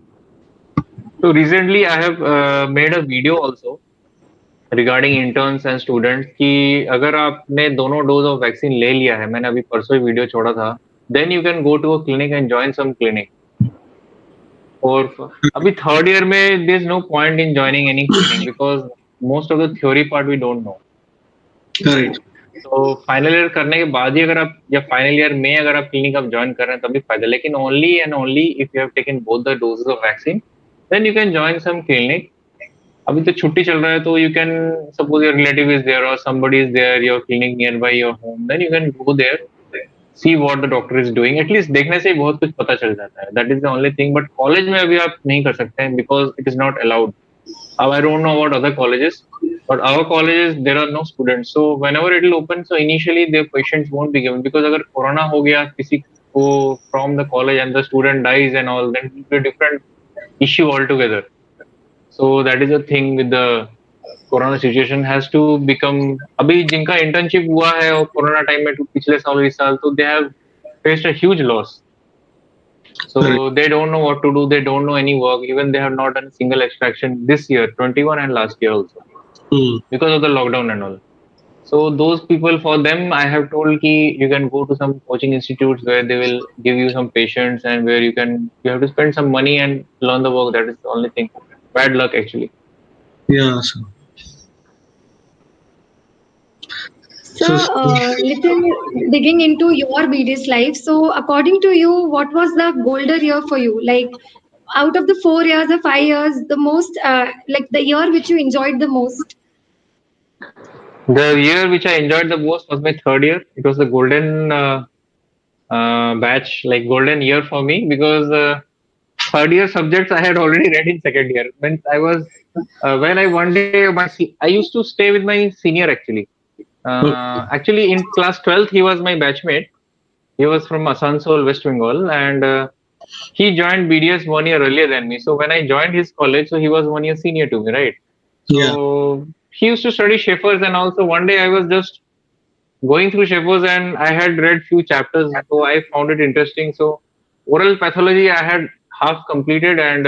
So recently I have made a video also regarding interns and students कि अगर आपने दोनों dose of vaccine ले लिया है, मैंने अभी परसों ही वीडियो छोड़ा था, then you can go to a clinic and join some clinic. और अभी थर्ड ईयर में there is no point in joining any clinic because most of the theory part we don't know. Correct. तो final year करने के बाद ही अगर आप, या फाइनल ईयर में अगर आप क्लिनिक आप ज्वाइन कर रहे हैं तभी फायदा, लेकिन only and only if you have taken both the doses of vaccine, then you can join some clinic. अभी तो छुट्टी चल रहा है, तो you can suppose your relative is there और somebody is there, your clinic near by your home, then you can go there, see what the doctor is doing. At least देखने से ही बहुत कुछ पता चल जाता है. That is the only thing. But college में अभी आप नहीं कर सकते हैं because it is not allowed. Now I don't know about other colleges, but our colleges there are no students. So whenever it will open, so initially the patients won't be given, because अगर corona हो गया किसी को from the college and the student dies and all, then it will be a different issue altogether. So that is the thing with the corona situation has to become. अभी जिनका internship हुआ है और corona time में पिछले साल इस साल, तो they have faced a huge loss. So they don't know what to do. They don't know any work. Even they have not done a single extraction this year, 21, and last year also, because of the lockdown and all. So those people, for them, I have told ki you can go to some coaching institutes where they will give you some patients, and where you have to spend some money and learn the work. That is the only thing. Bad luck actually. Yeah. So. So, little digging into your BDS life. So, according to you, what was the golden year for you? Like, out of the 4 years or 5 years, the most, like the year which you enjoyed the most? The year which I enjoyed the most was my third year. It was the golden batch, like golden year for me, because third year subjects I had already read in second year. When I was, when I one day, I used to stay with my senior actually. Actually, in class 12th, he was my batchmate. He was from Asansol, West Bengal, and he joined BDS 1 year earlier than me. So when I joined his college, so he was 1 year senior to me, right? So he used to study Schaeffer's, and also one day I was just going through Schaeffer's and I had read few chapters, so I found it interesting. So oral pathology I had half completed, and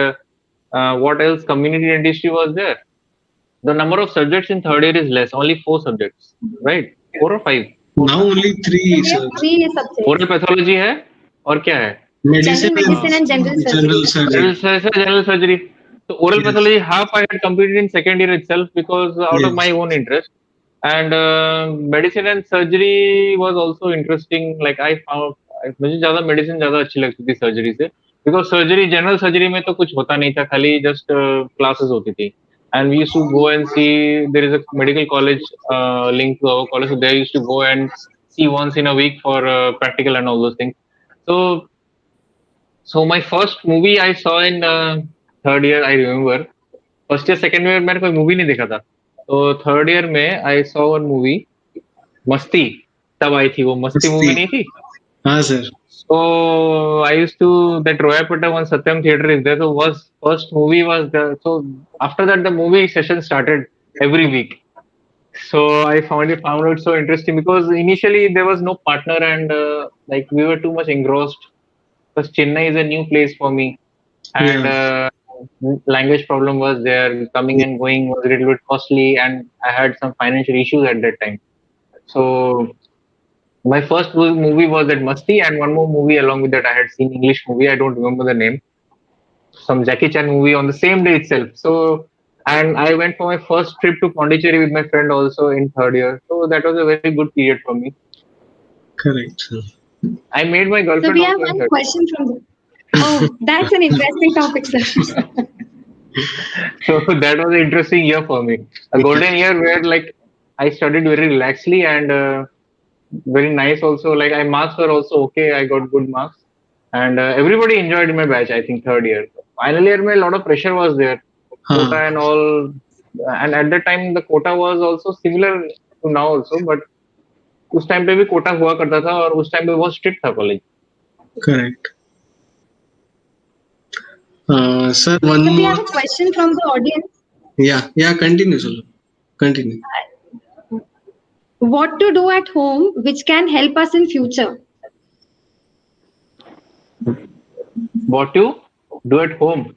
what else? Community dentistry was there. The number of subjects in third year is less, only 4 subjects, right? 4 or 5? Now only 3. Three subjects. Oral pathology है और क्या है? Medicine and general surgery. General surgery. So oral Yes. pathology half I had completed in second year itself because out of Yes. my own interest. And medicine and surgery was also interesting. Like I found मुझे ज़्यादा medicine ज़्यादा अच्छी लगती थी surgery से, because surgery general surgery में तो कुछ होता नहीं था, खाली just classes होती थी. And we used to go and see, there is a medical college linked to our college, so they used to go and see once in a week for practical and all those things. So my first movie I saw in third year, I remember. First year second year मैंने कोई movie नहीं देखा था, तो third year में I saw one movie, मस्ती. तब आई थी वो मस्ती मूवी, नहीं थी? हाँ sir. So I used to, that Royapetta one Satyam theater is there. So was first movie was there. So after that the movie session started every week. So I found it so interesting because initially there was no partner, and like we were too much engrossed because Chennai is a new place for me, and language problem was there. Coming and going was a little bit costly, and I had some financial issues at that time. So my first movie was that Masti, and one more movie along with that I had seen, English movie. I don't remember the name. Some Jackie Chan movie on the same day itself. So, and I went for my first trip to Pondicherry with my friend also in third year. So that was a very good period for me. Correct, sir. I made my So girlfriend we have also in one third. question from the. Oh, that's an interesting topic, sir. So that was an interesting year for me. A golden year where like I studied very relaxedly and very nice also. Like I marks were also okay. I got good marks, and everybody enjoyed my batch. I think third year. Final year, में a lot of pressure was there, quota and all, and at that time the quota was also similar to now also. But उस time पे भी quota हुआ करता था, और उस time पे बहुत strict था college. Correct. Sir, one So we have more. a question from the audience. Yeah, continue, sir. Continue. What to do at home which can help us in future? What to do at home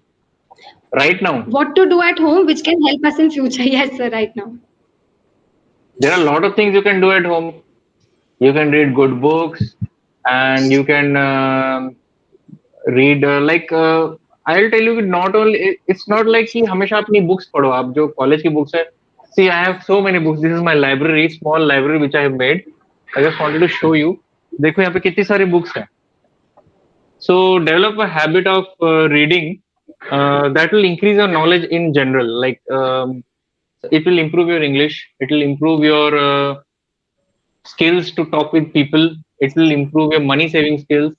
right now? What to do at home which can help us in future? Yes, sir, right now. There are a lot of things you can do at home. You can read good books, and you can read I'll tell you, not only it's not like कि हमेशा अपनी books पढ़ो. आप जो college की books है, see I have so many books. This is my library, small library which I have made. I just wanted to show you. देखो यहाँ पे कितनी सारी books हैं. So develop a habit of reading. That will increase your knowledge in general. Like it will improve your English. It will improve your skills to talk with people. It will improve your money saving skills.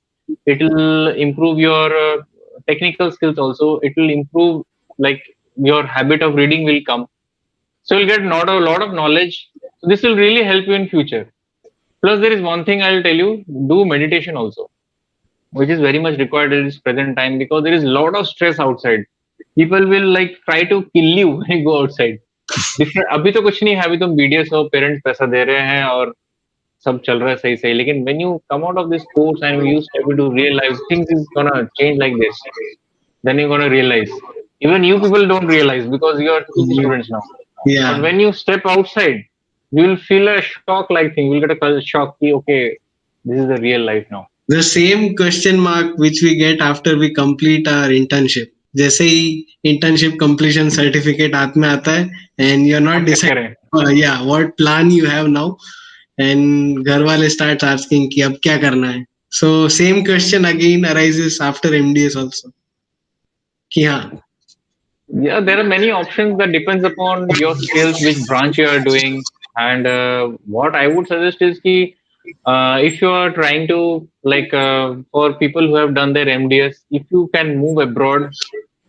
It will improve your technical skills also. It will improve, like, your habit of reading will come. So you'll get not a lot of knowledge. So this will really help you in future. Plus there is one thing I'll tell you: do meditation also, which is very much required at this present time, because there is a lot of stress outside. People will like try to kill you when you go outside. Different, अभी तो कुछ नहीं है, अभी तुम BDS हो, parents पैसा दे रहे हैं और सब चल रहा है सही सही. लेकिन when you come out of this course and you step into real life, things is gonna change like this. Then you're gonna realize. Even you people don't realize because you are PG students now. Yeah. But when you step outside, you will feel a shock-like thing. You'll get a shock. Ki, okay, this is the real life now. The same question mark which we get after we complete our internship. जैसे ही internship completion certificate हाथ में आता है and you're not deciding what plan you have now, and घर वाले start asking कि अब क्या करना है. So same question again arises after MDS also. कि हाँ. Yeah, there are many options that depends upon your skills, which branch you are doing, and what I would suggest is कि if you are trying to for people who have done their MDS, if you can move abroad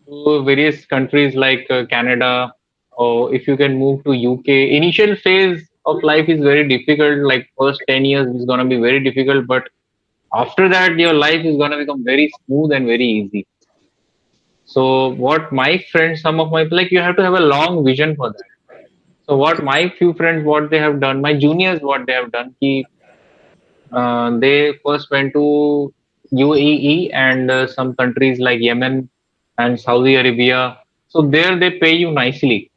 to various countries like Canada, or if you can move to UK. Initial phase of life is very difficult. Like first 10 years is gonna be very difficult, but after that your life is gonna become very smooth and very easy. So what my friends, some of my, like, you have to have a long vision for that. So what my few friends, what they have done, my juniors, what they have done, they first went to UAE and some countries like Yemen and Saudi Arabia. So there they pay you nicely.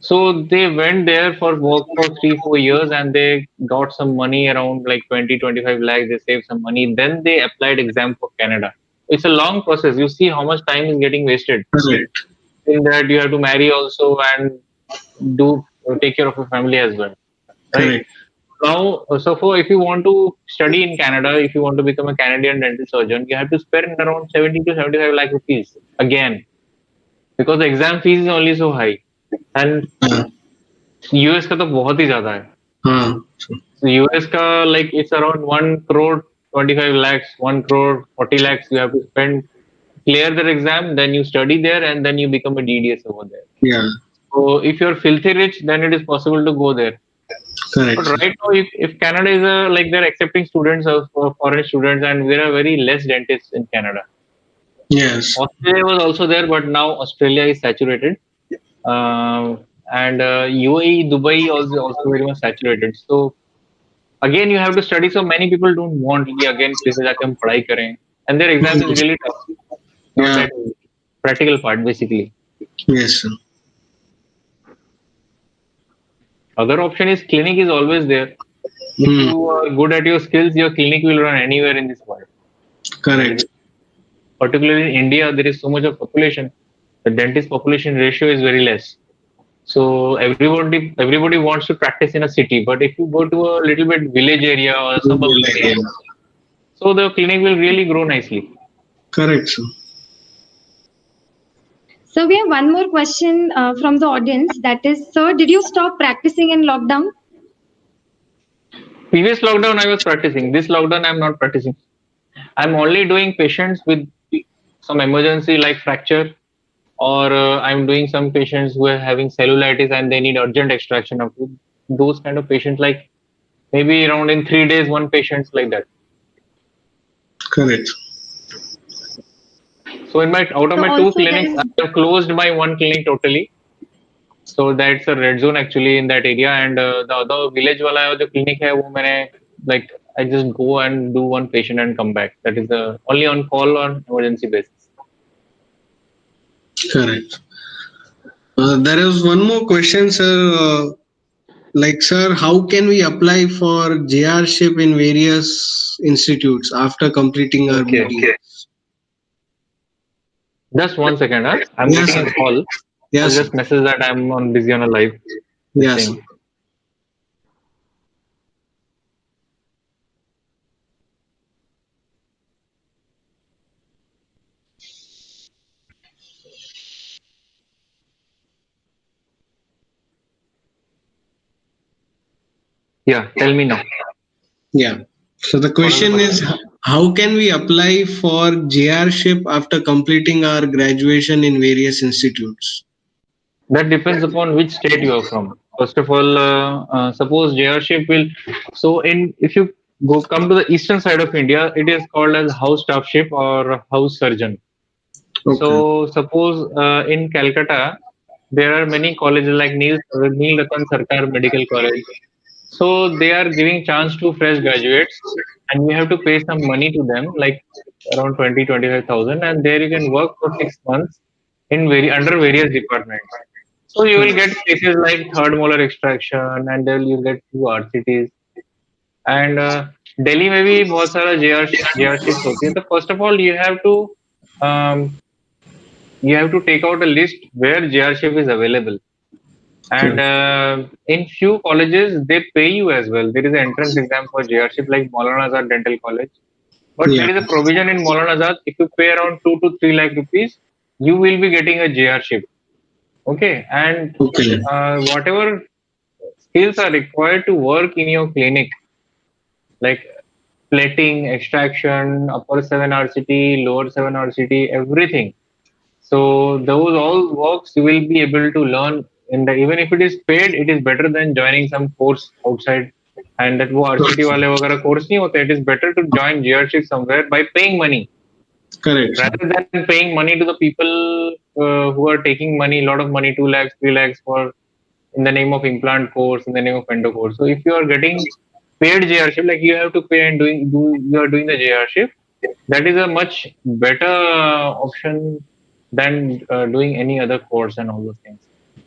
So they went there for work for 3-4 years, and they got some money, around like 20-25 lakhs. They saved some money. Then they applied exam for Canada. It's a long process. You see how much time is getting wasted. Correct. in that you have to marry also and do take care of your family as well, right? Correct. Now, so for if you want to study in Canada, if you want to become a Canadian dental surgeon, you have to spend around 70 to 75 lakh rupees again, because the exam fees is only so high, and हाँ US का तो बहुत ही ज़्यादा है. हाँ So US का like it's around 1 crore 25 lakhs, 1 crore 40 lakhs you have to spend, clear the exam, then you study there, and then you become a DDS over there. yeah, So if you're filthy rich, then it is possible to go there. correct. But right now, if Canada is a, like they're accepting students of foreign students, and there are very less dentists in Canada. Yes. Australia was also there, but now Australia is saturated. And UAE, Dubai also very much saturated. So again, you have to study. So many people don't want कि again places जाके हम पढ़ाई करें, and their exam is really tough. Not Yeah. that practical part basically. Yes, sir. Other option is clinic is always there. If Hmm. you are good at your skills, your clinic will run anywhere in this world. Correct. Particularly in India, there is so much of population. The dentist population ratio is very less. So everybody wants to practice in a city. But if you go to a little bit village area or suburban area, so the clinic will really grow nicely. Correct, sir. So we have one more question from the audience. That is, sir, did you stop practicing in lockdown? Previous lockdown, I was practicing. This lockdown, I'm not practicing. I'm only doing patients with some emergency like fracture, or I'm doing some patients who are having cellulitis and they need urgent extraction of tooth. Those kind of patients, like maybe around in 3 days, one patient like that. Correct. So in my out of So my two also there clinics, is- I have closed my one clinic totally. So that's a red zone actually in that area, and the other village wala jo clinic hai, wo maine, like I just go and do one patient and come back. That is the only on call on emergency basis. Correct. There is one more question, sir. Sir, how can we apply for JR-ship in various institutes after completing our Okay. BD? Just 1 second, huh? I'm Yes, getting a sir. call. I'll Yes, sir. just message that I'm on busy on a live. Yes, thing. sir. Yeah, tell me now. Yeah. So the question is, how can we apply for JR-ship after completing our graduation in various institutes? That depends upon which state you are from. First of all, suppose JR-ship will. So in if you go come to the eastern side of India, it is called as house staffship or house surgeon. Okay. So suppose in Calcutta, there are many colleges like Neel Ratan Sarkar Medical College. So they are giving chance to fresh graduates, and you have to pay some money to them, like around 20-25,000, and there you can work for 6 months in under various departments. So you will get cases like third molar extraction, and then you get few RCTs. And Delhi में भी बहुत सारा JR ships होती है. So first of all, um, you have to take out a list where JR ship is available. And in few colleges, they pay you as well. There is an entrance exam for JR ship like Maulana Azad Dental College. But Yeah. there is a provision in Maulana Azad, if you pay around 2 to 3 lakh rupees, you will be getting a JR ship. Okay. And Okay. whatever skills are required to work in your clinic, like plating, extraction, upper 7 RCT, lower 7 RCT, everything. So those all works you will be able to learn in the, even if it is paid, it is better than joining some course outside. And that वो RCT वाले वगैरह course नहीं होते. It is better to join GRC somewhere by paying money Correct. rather than paying money to the people who are taking money, a lot of money, 2 lakhs, 3 lakhs for in the name of implant course, in the name of endo course. So if you are getting paid JR-ship, like you have to pay and you are doing the JR-ship, that is a much better option than doing any other course and all those things.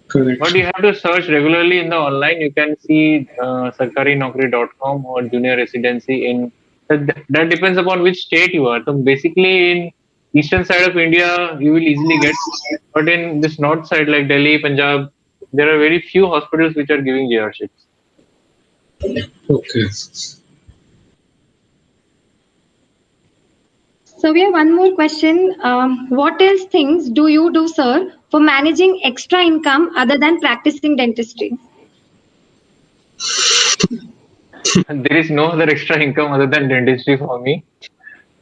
Correct. But you have to search regularly in the online. You can see sarkarinokri.com or junior residency in that depends upon which state you are. So basically in eastern side of India you will easily get, but in this north side like Delhi, Punjab, there are very few hospitals which are giving JR-sheets. Okay. So we have one more question. What else things do you do, sir, for managing extra income other than practicing dentistry? There is no other extra income other than dentistry for me.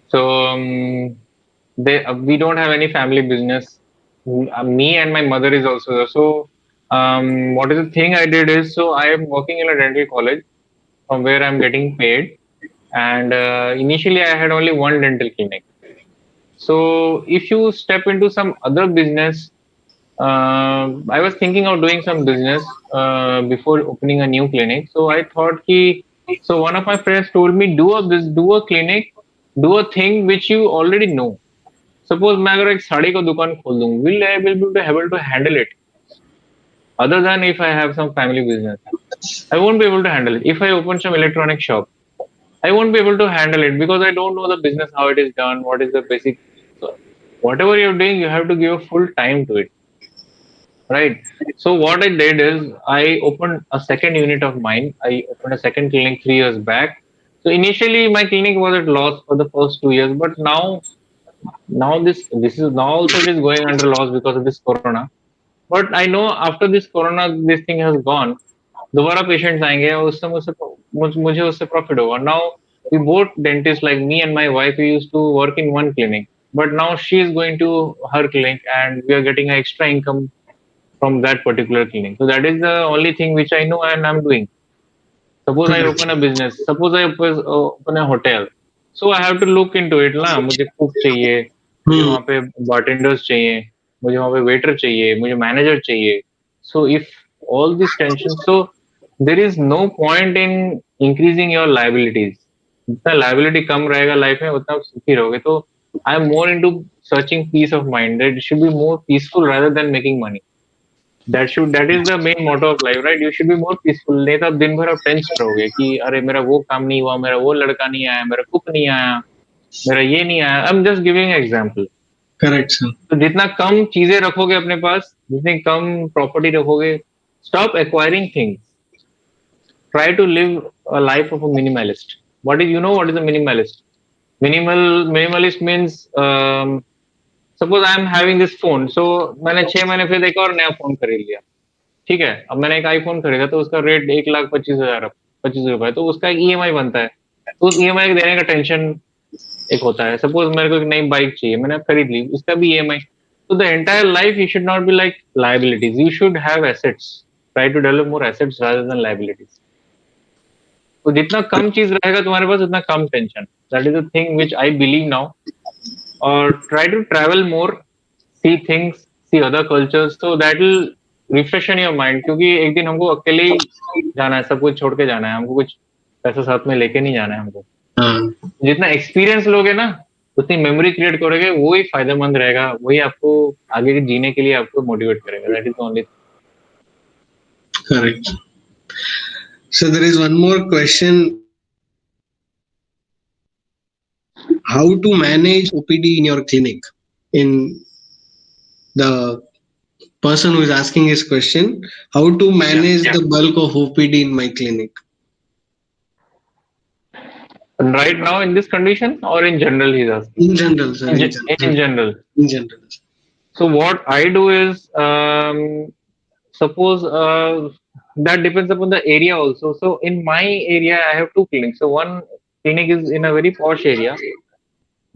So we don't have any family business. Me and my mother is also there. So what is the thing I did is, so I am working in a dental college from where I'm getting paid, and initially I had only one dental clinic. So if you step into some other business, I was thinking of doing some business before opening a new clinic. So I thought ki, so one of my friends told me do a clinic, do a thing which you already know. Suppose मैं अगर एक साड़ी का दुकान खोल दूँ, will I be able to handle it? Other than if I have some family business, I won't be able to handle it. If I open some electronic shop, I won't be able to handle it because I don't know the business, how it is done, what is the basic. So whatever you're doing, you have to give a full time to it, right? So what I did is I opened a second unit of mine. I opened a second clinic 3 years back. So initially my clinic was at loss for the first 2 years, but now this is now also it is going under loss because of this corona. But I know after this corona this thing has gone, दोबारा patients आएंगे और उससे मुझे उससे profit होगा. Now we both dentist like me and my wife we used to work in one clinic, but now she is going to her clinic and we are getting extra income from that particular clinic. So that is the only thing which I know and I'm doing. Suppose I open a business, suppose I open a hotel, so I have to look into it ना. मुझे cook चाहिए, मुझे वहाँ पे bartenders चाहिए, मुझे वहाँ पे waiter चाहिए, मुझे manager चाहिए. So if all this tension, so there is no point in increasing your liabilities. जितना liability कम रहेगा life में उतना आप सुखी रहोगे. तो I am more into searching peace of mind. That it should be more peaceful rather than making money. That is the main motto of life, right? You should be more peaceful. नहीं तो आप दिन भर आप tense रहोगे कि अरे मेरा वो काम नहीं हुआ, मेरा वो लड़का नहीं आया, मेरा कुक नहीं आया, मेरा ये नहीं आया. I am just giving example. Correct sir. तो जितना कम चीजें रखोगे अपने पास, जितनी कम प्रॉपर्टी रखोगे, stop acquiring things. Try to live a life of a minimalist. What is a minimalist? Minimalist means suppose I am having this phone. So मैंने 6 महीने फिर एक और नया फोन खरीद लिया. ठीक है, अब मैंने एक आईफोन खरीदा तो उसका रेट 1,25,000 तो उसका एक ईएमआई बनता है. तो उस ईएमआई देने का टेंशन एक होता है. सपोज मेरे को एक नई बाइक चाहिए, मैंने खरीद ली, उसका भी ईएमआई. तो the entire life you should not be like liabilities. You should have assets. Try to develop more assets rather than liabilities. तो जितना कम चीज रहेगा तुम्हारे पास उतना कम tension. That is the thing which I believe now. Or try to travel more, see things, see other cultures, so that will refreshen your mind. क्योंकि एक दिन हमको अकेले ही जाना है, सब कुछ छोड़ के जाना है, हमको कुछ पैसा साथ में लेके नहीं जाना है हमको. जितना एक्सपीरियंस लोगे ना उतनी मेमोरी क्रिएट करोगे, वो ही फायदेमंद रहेगा, वही आपको आगे जीने के लिए आपको मोटिवेट करेगा. That is only. Correct. So there is one more question. How to manage OPD in your clinic? In the person who is asking his question, how to manage the bulk of OPD in my clinic? Right now in this condition or in general he's asking? In general, sir. In general. In general. So what I do is, suppose that depends upon the area also. So in my area I have 2 clinics. So one clinic is in a very posh area.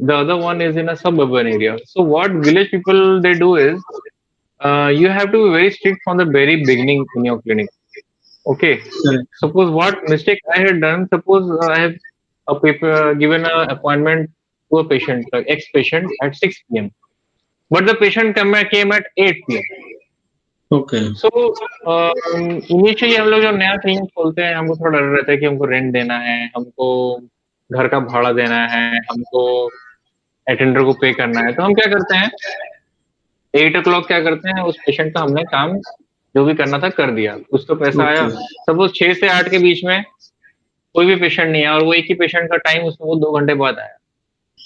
The other one is in a suburban area. So what village people they do is, you have to be very strict from the very beginning in your clinic. Okay. Suppose what mistake I had done. Suppose I have given an appointment to a patient, like ex-patient, at 6 p.m. But the patient came at 8 p.m. Okay. So initially हम लोग जब नया clinic खोलते हैं हमको थोड़ा डर रहता है कि हमको रेंट देना है, हमको घर का भाड़ा देना है, हमको अटेंडर को पे करना है. तो हम क्या करते हैं, 8 o'clock क्या करते हैं, उस पेशेंट का हमने काम जो भी करना था कर दिया, कुछ तो पैसा आया. सपोज 6 से 8 के बीच में कोई भी पेशेंट नहीं है और वो एक ही पेशेंट का टाइम उसमें वो 2 घंटे बाद आया.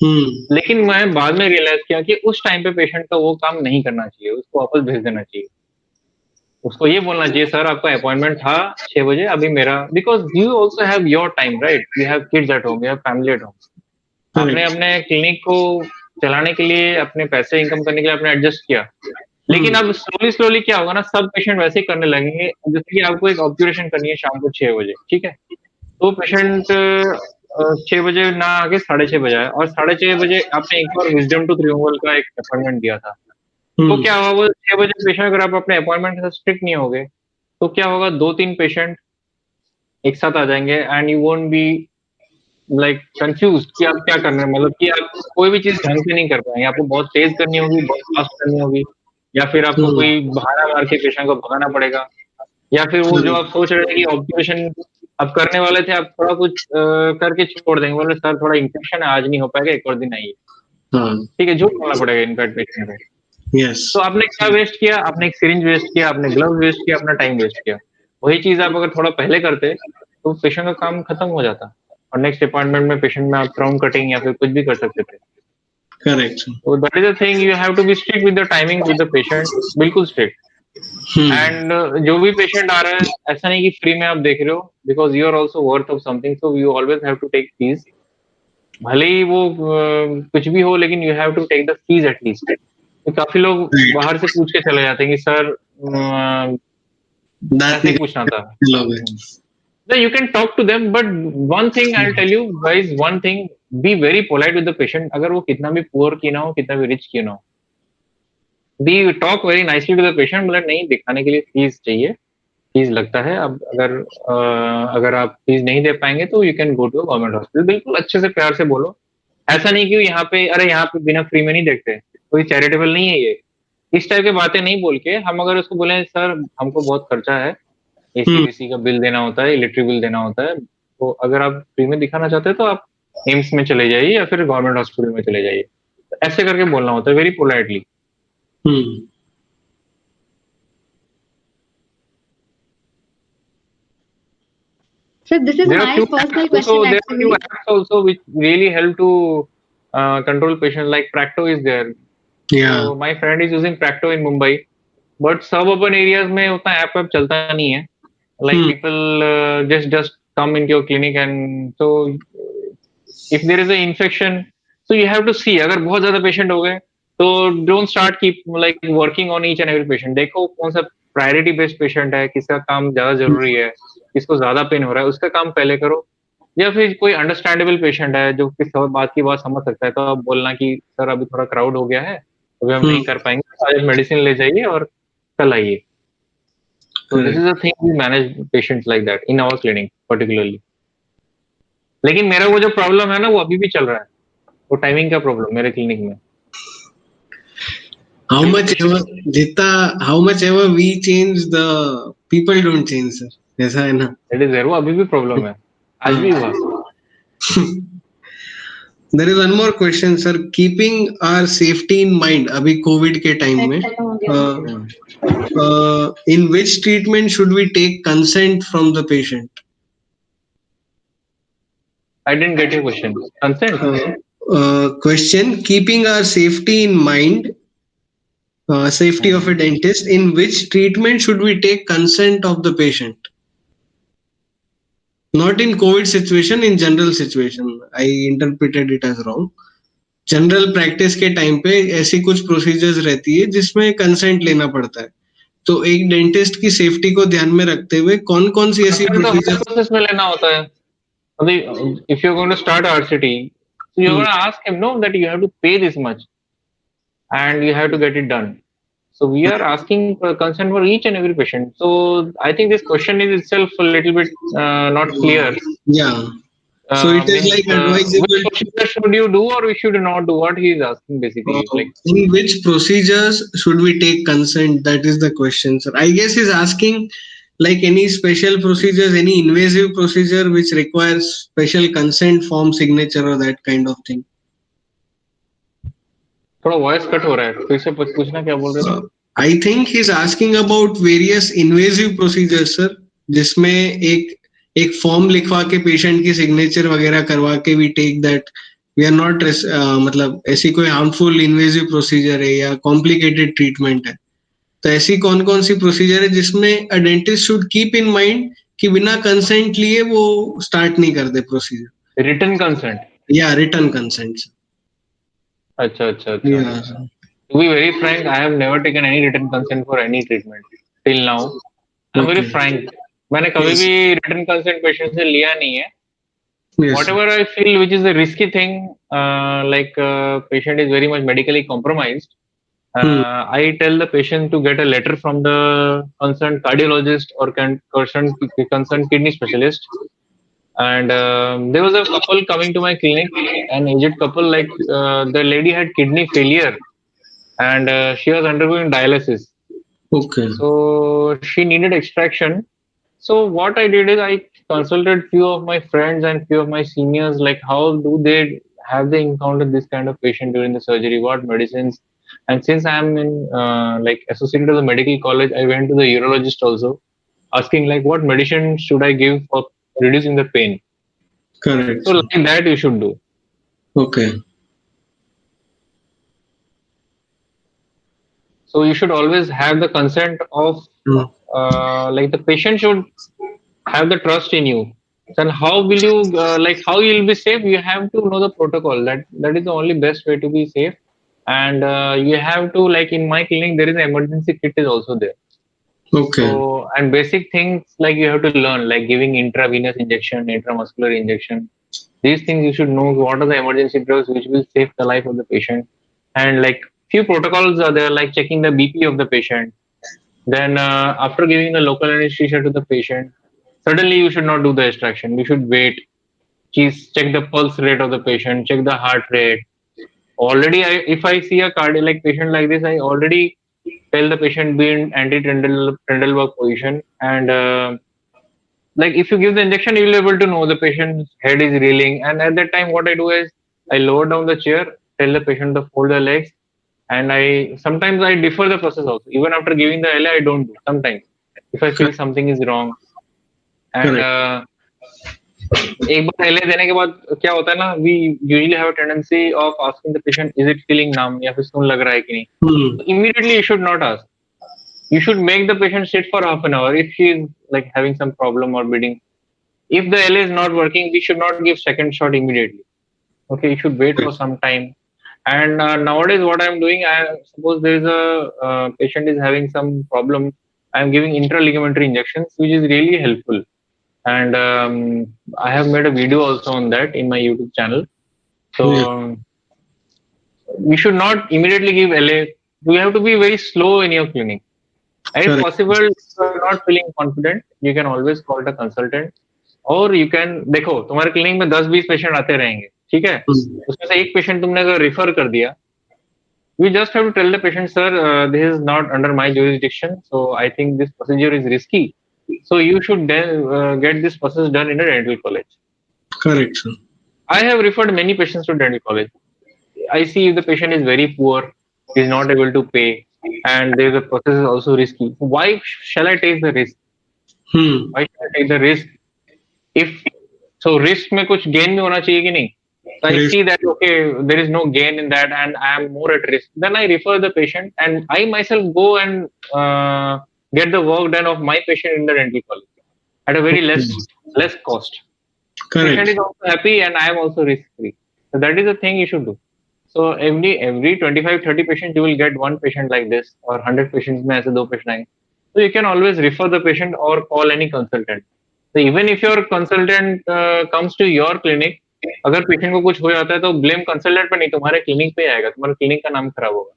लेकिन मैं बाद में रियलाइज किया कि उस टाइम पे पेशेंट का वो काम नहीं करना चाहिए, उसको वापस भेज देना चाहिए। उसको ये बोलना चाहिए, सर आपका अपॉइंटमेंट था 6 बजे, अभी मेरा, because you also have your time, right? You have kids at home, you have family at home. आपने अपने क्लिनिक को चलाने के लिए, अपने पैसे इनकम करने के लिए आपने एडजस्ट किया, लेकिन अब स्लोली क्या होगा ना, सब पेशेंट वैसे ही करने लगेंगे। जैसे कि आपको एक ऑब्जर्वेशन करनी है शाम को 6 बजे, ठीक है, तो पेशेंट 6 बजे ना आके 6:30 बजे आए, और 6:30 बजे आपने एक बार विजडम टूथ रिमूवल का एक अपॉइंटमेंट दिया था, तो क्या होगा, वो 6 बजे पेशेंट, अगर आप अपने अपॉइंटमेंट से स्ट्रिक्ट नहीं होगे तो क्या होगा, 2-3 पेशेंट एक साथ आ जाएंगे and you won't be like confuse कि आप क्या करना है, मतलब कि आप कोई भी चीज ढंग से नहीं कर पाएंगे, आपको बहुत तेज करनी होगी, बहुत फास्ट करनी होगी, या फिर आपको कोई बहाना मार के पेशेंट को भगाना पड़ेगा, या फिर वो जो आप सोच रहे थे कि ऑब्जर्वेशन आप करने वाले थे, आप थोड़ा कुछ करके छोड़ देंगे, बोले सर थोड़ा इन्फेक्शन है, आज नहीं हो पाएगा, एक और दिन आइए, ठीक है, झूठ बोलना पड़ेगा इनफैक्ट पेशेंट को। तो आपने क्या वेस्ट किया, आपने एक सिरिंज वेस्ट किया, आपने ग्लव वेस्ट किया, अपना टाइम वेस्ट किया। वही चीज आप अगर थोड़ा पहले करते तो पेशेंट का काम खत्म हो जाता, और नेक्स्ट अपॉइंटमेंट में पेशेंट में आप क्राउन कटिंग या फिर कुछ भी कर सकते थे। Correct. So that is the thing, you have to be strict with the timing with the patient, बिल्कुल strict। एंड जो भी पेशेंट आ रहा है, ऐसा नहीं कि फ्री में आप देख रहे हो, because you are also worth of something, so you always have to take fees, भले ही वो कुछ भी हो, लेकिन you have to take the fees at least. तो काफी लोग बाहर से पूछ के चले जाते हैं कि सर ऐसे पूछना था। So you can talk to them, but one thing I'll tell you guys, one thing, be very polite with the patient। अगर वो कितना भी poor की ना हो, कितना भी rich की ना हो, be talk very nicely to the patient, मतलब नहीं, दिखाने के लिए फीस चाहिए, फीस लगता है। अब अगर आप फीस नहीं दे पाएंगे तो you can go to government hospital, बिल्कुल अच्छे से प्यार से बोलो। ऐसा नहीं कि यहाँ पे, अरे यहाँ पे बिना फ्री में नहीं देखते, कोई चैरिटेबल नहीं है ये, इस टाइप की बातें नहीं बोल के, हम अगर उसको बोले सर हमको बहुत खर्चा है, एसी का बिल देना होता है, इलेक्ट्रिक बिलदेना होता है, तो अगर आप फ्री में दिखाना चाहते हैं तो आप एम्स में चले जाइए या फिर गवर्नमेंट हॉस्पिटल में चले जाइए, ऐसे करके बोलना होता है very politely. So this is my personal question. There are few apps also which really help to control patient, like Practo is there. Yeah. So my friend is using Practo in Mumbai, but suburban areas में उतना app चलता नहीं है। Like people just come into your clinic, and so if there is an infection, so you have to see, अगर बहुत ज्यादा patient हो गए तो don't start keep like working on each and every patient। देखो कौन सा प्रायोरिटी बेस्ड पेशेंट है, किसका काम ज्यादा जरूरी है, किसको ज्यादा पेन हो रहा है, उसका काम पहले करो। या फिर कोई अंडरस्टैंडेबल पेशेंट है जो किस बात की बात समझ सकता है, तो आप बोलना कि सर अभी थोड़ा क्राउड हो गया है, अभी हम नहीं कर पाएंगे, आज मेडिसिन ले जाइए और कल आइए। So this is the thing, we manage patients like that in our clinic particularly। लेकिन मेरा वो जो प्रॉब्लम है ना, वो अभी भी चल रहा है, वो टाइमिंग का प्रॉब्लम मेरे क्लिनिक में। How much ever we change, the people don't change, sir। ऐसा है ना? That is there, वो अभी भी प्रॉब्लम है, आज भी हुआ। There is one more question, sir। Keeping our safety in mind, अभी कोविड के टाइम में, in which treatment should we take consent from the patient? I didn't get your question. Consent? Question: keeping our safety in mind, safety of a dentist, in which treatment should we take consent of the patient? Not in COVID situation, in general situation। I interpreted it as wrong। General practice के time पे ऐसी कुछ procedures रहती है जिसमें consent लेना पड़ता है, तो एक डेंटिस्ट की सेफ्टी को ध्यान में रखते हुए कौन कौन सी ऐसी प्रोसीजर्स में लेना होता है। If you're going to start RCT, so you're going to ask him, no, that you have to pay this much and you have to get it done। So we are asking for consent for each and every patient। So I think this question is itself a little bit not clear। Yeah। So it is like advisable, which procedure should you do or we should not do, what he is asking basically। Like in which procedures should we take consent, that is the question, sir। I guess he's asking like any special procedures, any invasive procedure which requires special consent form signature or that kind of thing। थोड़ा voice cut हो रहा है, फिर से पूछना क्या बोल रहे थे? I think he's asking about various invasive procedures, sir, जिसमें एक फॉर्म लिखवा के पेशेंट की सिग्नेचर वगैरह करवा के we take that we are not मतलब ऐसी कोई हार्मफुल इन्वेजिव प्रोसीजर है या कॉम्प्लिकेटेड ट्रीटमेंट है, तो ऐसी कौन कौन सी प्रोसीजर है जिसमें a dentist should keep in mind कि बिना कंसेंट लिए वो स्टार्ट नहीं करते प्रोसीजर, Written consent. या रिटर्न कंसेंट? अच्छा अच्छा अच्छा. या To be very frank, I have never taken any written consent for any treatment till now. I'm very okay, frank. मैंने कभी यस भी written consent patient से लिया नहीं है. Yes Whatever I feel which is a risky thing, like patient is very much medically compromised, I tell the patient to get a letter from the concerned cardiologist or concerned kidney specialist. And there was a couple coming to my clinic, an aged couple. Like the lady had kidney failure, and she was undergoing dialysis. Okay, So she needed extraction. So what I did is I consulted few of my friends and few of my seniors, like how do they have they encountered this kind of patient during the surgery, what medicines. And since I'm in like associated with the medical college, I went to the urologist also, asking like what medicine should I give for reducing the pain. Correct, So like that you should do. Okay, So you should always have the consent of like the patient should have the trust in you. Then how will you like how you'll be safe? You have to know the protocol. That is the only best way to be safe. And you have to, like in my clinic there is an emergency kit is also there. Okay, So and basic things like you have to learn, like giving intravenous injection, intramuscular injection. These things you should know what are the emergency drugs which will save the life of the patient. And like few protocols are there, like checking the BP of the patient. Then after giving the local anesthesia to the patient, suddenly you should not do the extraction. You should wait. Check the pulse rate of the patient, check the heart rate. Already, if I see a cardiac patient like this, I already tell the patient be in anti-Trendelenburg position. And like if you give the injection, you will be able to know the patient's head is reeling. And at that time, what I do is I lower down the chair, tell the patient to fold the legs, and I sometimes I defer the process also. Even after giving the LA, I don't do. Sometimes if I feel something is wrong, and correct, एक बार LA देने के बाद क्या होता है ना, we usually have a tendency of asking the patient, is it feeling numb या फिर सुन लग रहा है कि नहीं. So immediately you should not ask. You should make the patient sit for half an hour if she is like having some problem or bleeding. If the LA is not working, we should not give second shot immediately. Okay, you should wait for some time. And nowadays, what I'm doing, I suppose there is a patient is having some problem. I'm giving intraligamentary injections, which is really helpful. And I have made a video also on that in my YouTube channel. So you should not immediately give LA. You have to be very slow in your clinic. And if Correct. possible, if you are not feeling confident, you can always call the consultant. और you can देखो तुम्हारे clinic में 10-20 patient आते रहेंगे, ठीक है, उसमें से एक पेशेंट तुमने अगर रिफर कर दिया, you just have to tell the patient, sir, this is not under my jurisdiction, so I think this procedure is risky, so you should get this process done in a dental college. Correct, sir. I have referred many patients to dental college. I see if the patient is very poor, is not able to pay, and the process is also risky. Why shall I take the risk? Why should I take the risk? If so, risk में कुछ gain भी होना चाहिए कि नहीं? So I see that okay, there is no gain in that, and I am more at risk. Then I refer the patient, and I myself go and get the work done of my patient in the dental college at a very less cost. Correct. Patient is also happy, and I am also risk free. So that is the thing you should do. So every 25-30 patients you will get one patient like this, or 100 patients में ऐसे दो patient आएंगे. So you can always refer the patient or call any consultant. So even if your consultant comes to your clinic, अगर patient को कुछ हो जाता है तो ब्लेम कंसल्टेंट पे नहीं, तुम्हारे क्लिनिक पे आएगा, तुम्हारे क्लिनिक का नाम खराब होगा.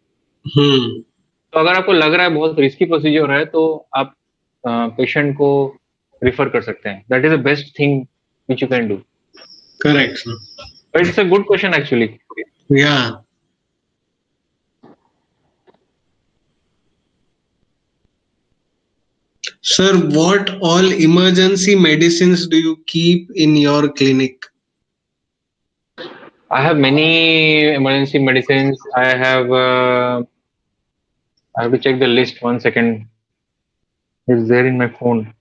तो अगर आपको लग रहा है बहुत रिस्की प्रोसीजर है तो आप पेशेंट को रिफर कर सकते हैं. That is the best thing which you can do. Correct, sir. But it's a good question actually. Yeah. Sir, what all emergency medicines do you keep in your clinic? I have many emergency medicines. I have to check the list. 1 second. It's there in my phone.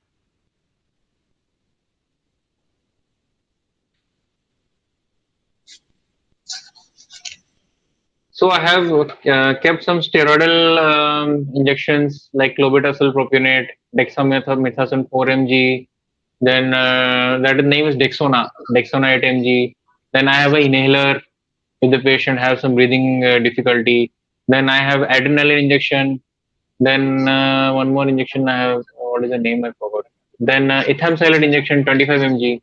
So I have kept some steroidal injections like clobetasol propionate, dexamethasone 4 mg. Then that name is Dexona 8 mg. Then I have an inhaler if the patient has some breathing difficulty. Then I have adrenaline injection. Then one more injection I have. What is the name? I forgot. Then ethamsalate injection 25 mg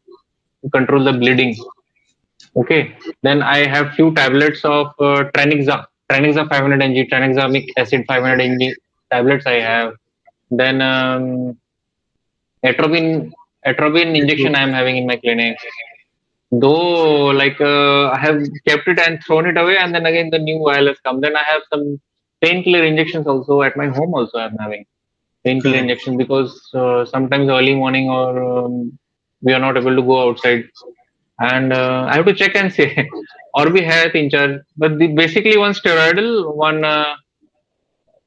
to control the bleeding. Okay. Then I have few tablets of Tranixa 500 mg, tranexamic acid 500 mg tablets I have. Then atropine injection I am having in my clinic. Though, like I have kept it and thrown it away, and then again the new vial has come. Then I have some painkiller injections also at my home. Also, I'm having painkiller Correct. injections because sometimes early morning or we are not able to go outside, and I have to check and say, or we have in charge. But basically one steroidal, one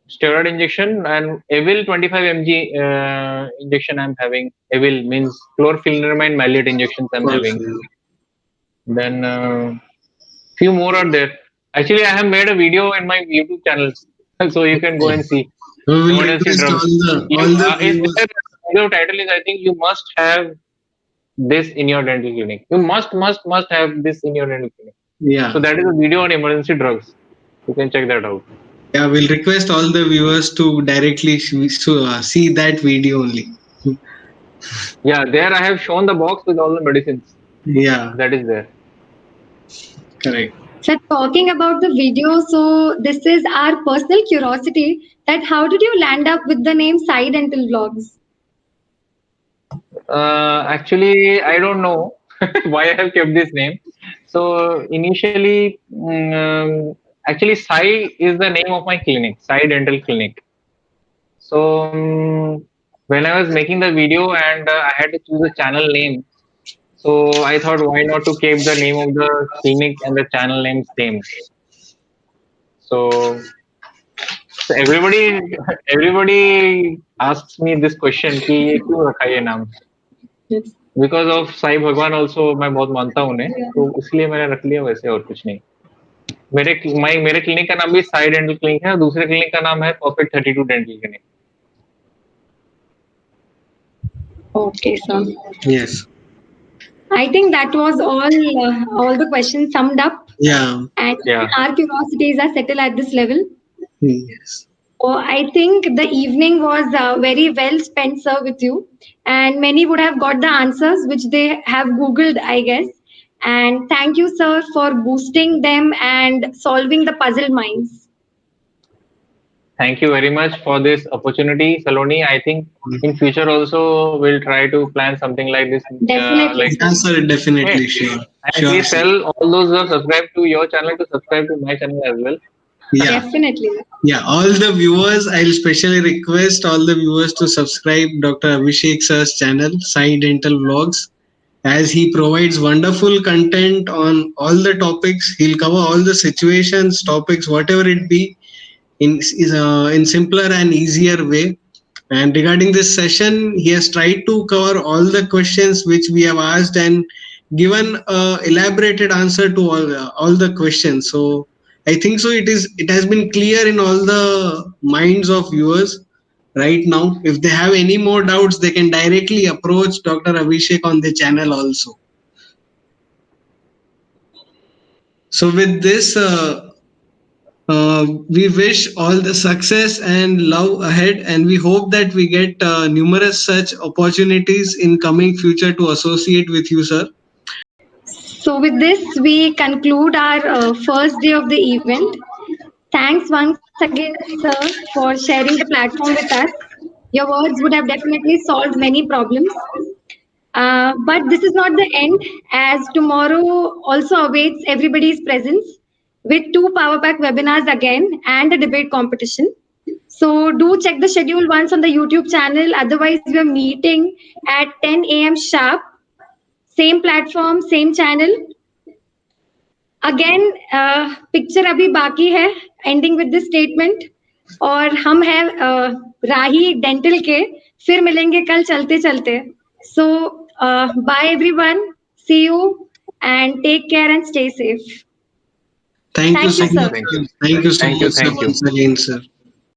steroid injection, and Evil 25 mg injection I'm having. Evil means chlorpheniramine maleate injections I'm having. Then few more are there. Actually, I have made a video in my YouTube channel, so you can go and see. We will Emergency request drugs. all the viewers. Video title is, I think, you must have this in your dental clinic. You must have this in your dental clinic. Yeah. So that is a video on emergency drugs. You can check that out. Yeah, we'll request all the viewers to directly see that video only. Yeah, there I have shown the box with all the medicines. Yeah, That is there. correct. So talking about the video, so this is our personal curiosity that how did you land up with the name Sai Dental Vlogs? Actually, I don't know why I have kept this name. So initially, actually, Sai is the name of my clinic, Sai Dental Clinic. So when I was making the video and I had to choose a channel name, so I thought, why not to keep the name of the clinic and the channel name same? So everybody asks me this question कि ये क्यों रखा ये नाम? Because of Sai भगवान also मैं बहुत मानता हूँ उन्हें, तो इसलिए मैंने रख लिया वैसे, और कुछ नहीं. मेरे क्लिनिक का नाम भी साई डेंटल क्लिनिक है और दूसरे क्लिनिक का नाम है perfect 32 dental clinic. Okay, sir. Yes. I think that was all the questions summed up. Yeah. And Yeah. our curiosities are settled at this level. Yes. So I think the evening was very well spent, sir, with you. And many would have got the answers which they have Googled, I guess. And thank you, sir, for boosting them and solving the puzzle minds. Thank you very much for this opportunity, Saloni. I think in future also we'll try to plan something like this. Definitely. Answer it definitely, Hey, sure. and Sure. please tell all those who have subscribed to your channel to subscribe to my channel as well. Yeah. Definitely. Yeah, all the viewers, I'll specially request all the viewers to subscribe Dr. Abhishek sir's channel, Sai Dental Vlogs, as he provides wonderful content on all the topics. He'll cover all the situations, topics, whatever it be, in simpler and easier way. And regarding this session, he has tried to cover all the questions which we have asked and given elaborated answer to all the questions. So I think so it has been clear in all the minds of viewers right now. If they have any more doubts, they can directly approach Dr. Abhishek on the channel also. So with this, we wish all the success and love ahead, and we hope that we get numerous such opportunities in coming future to associate with you, sir. So with this, we conclude our first day of the event. Thanks once again, sir, for sharing the platform with us. Your words would have definitely solved many problems. But this is not the end, as tomorrow also awaits everybody's presence with 2 Power Pack webinars again and a debate competition. So do check the schedule once on the YouTube channel. Otherwise, we are meeting at 10 a.m. sharp. Same platform, same channel. Again, picture अभी बाकी है. Ending with this statement. और हम हैं राही dental के. फिर मिलेंगे कल चलते चलते. So bye everyone. See you and take care and stay safe. Thank you Thank so you, sir. much. Thank you so Thank you. much, sir, Thank you. once again, sir.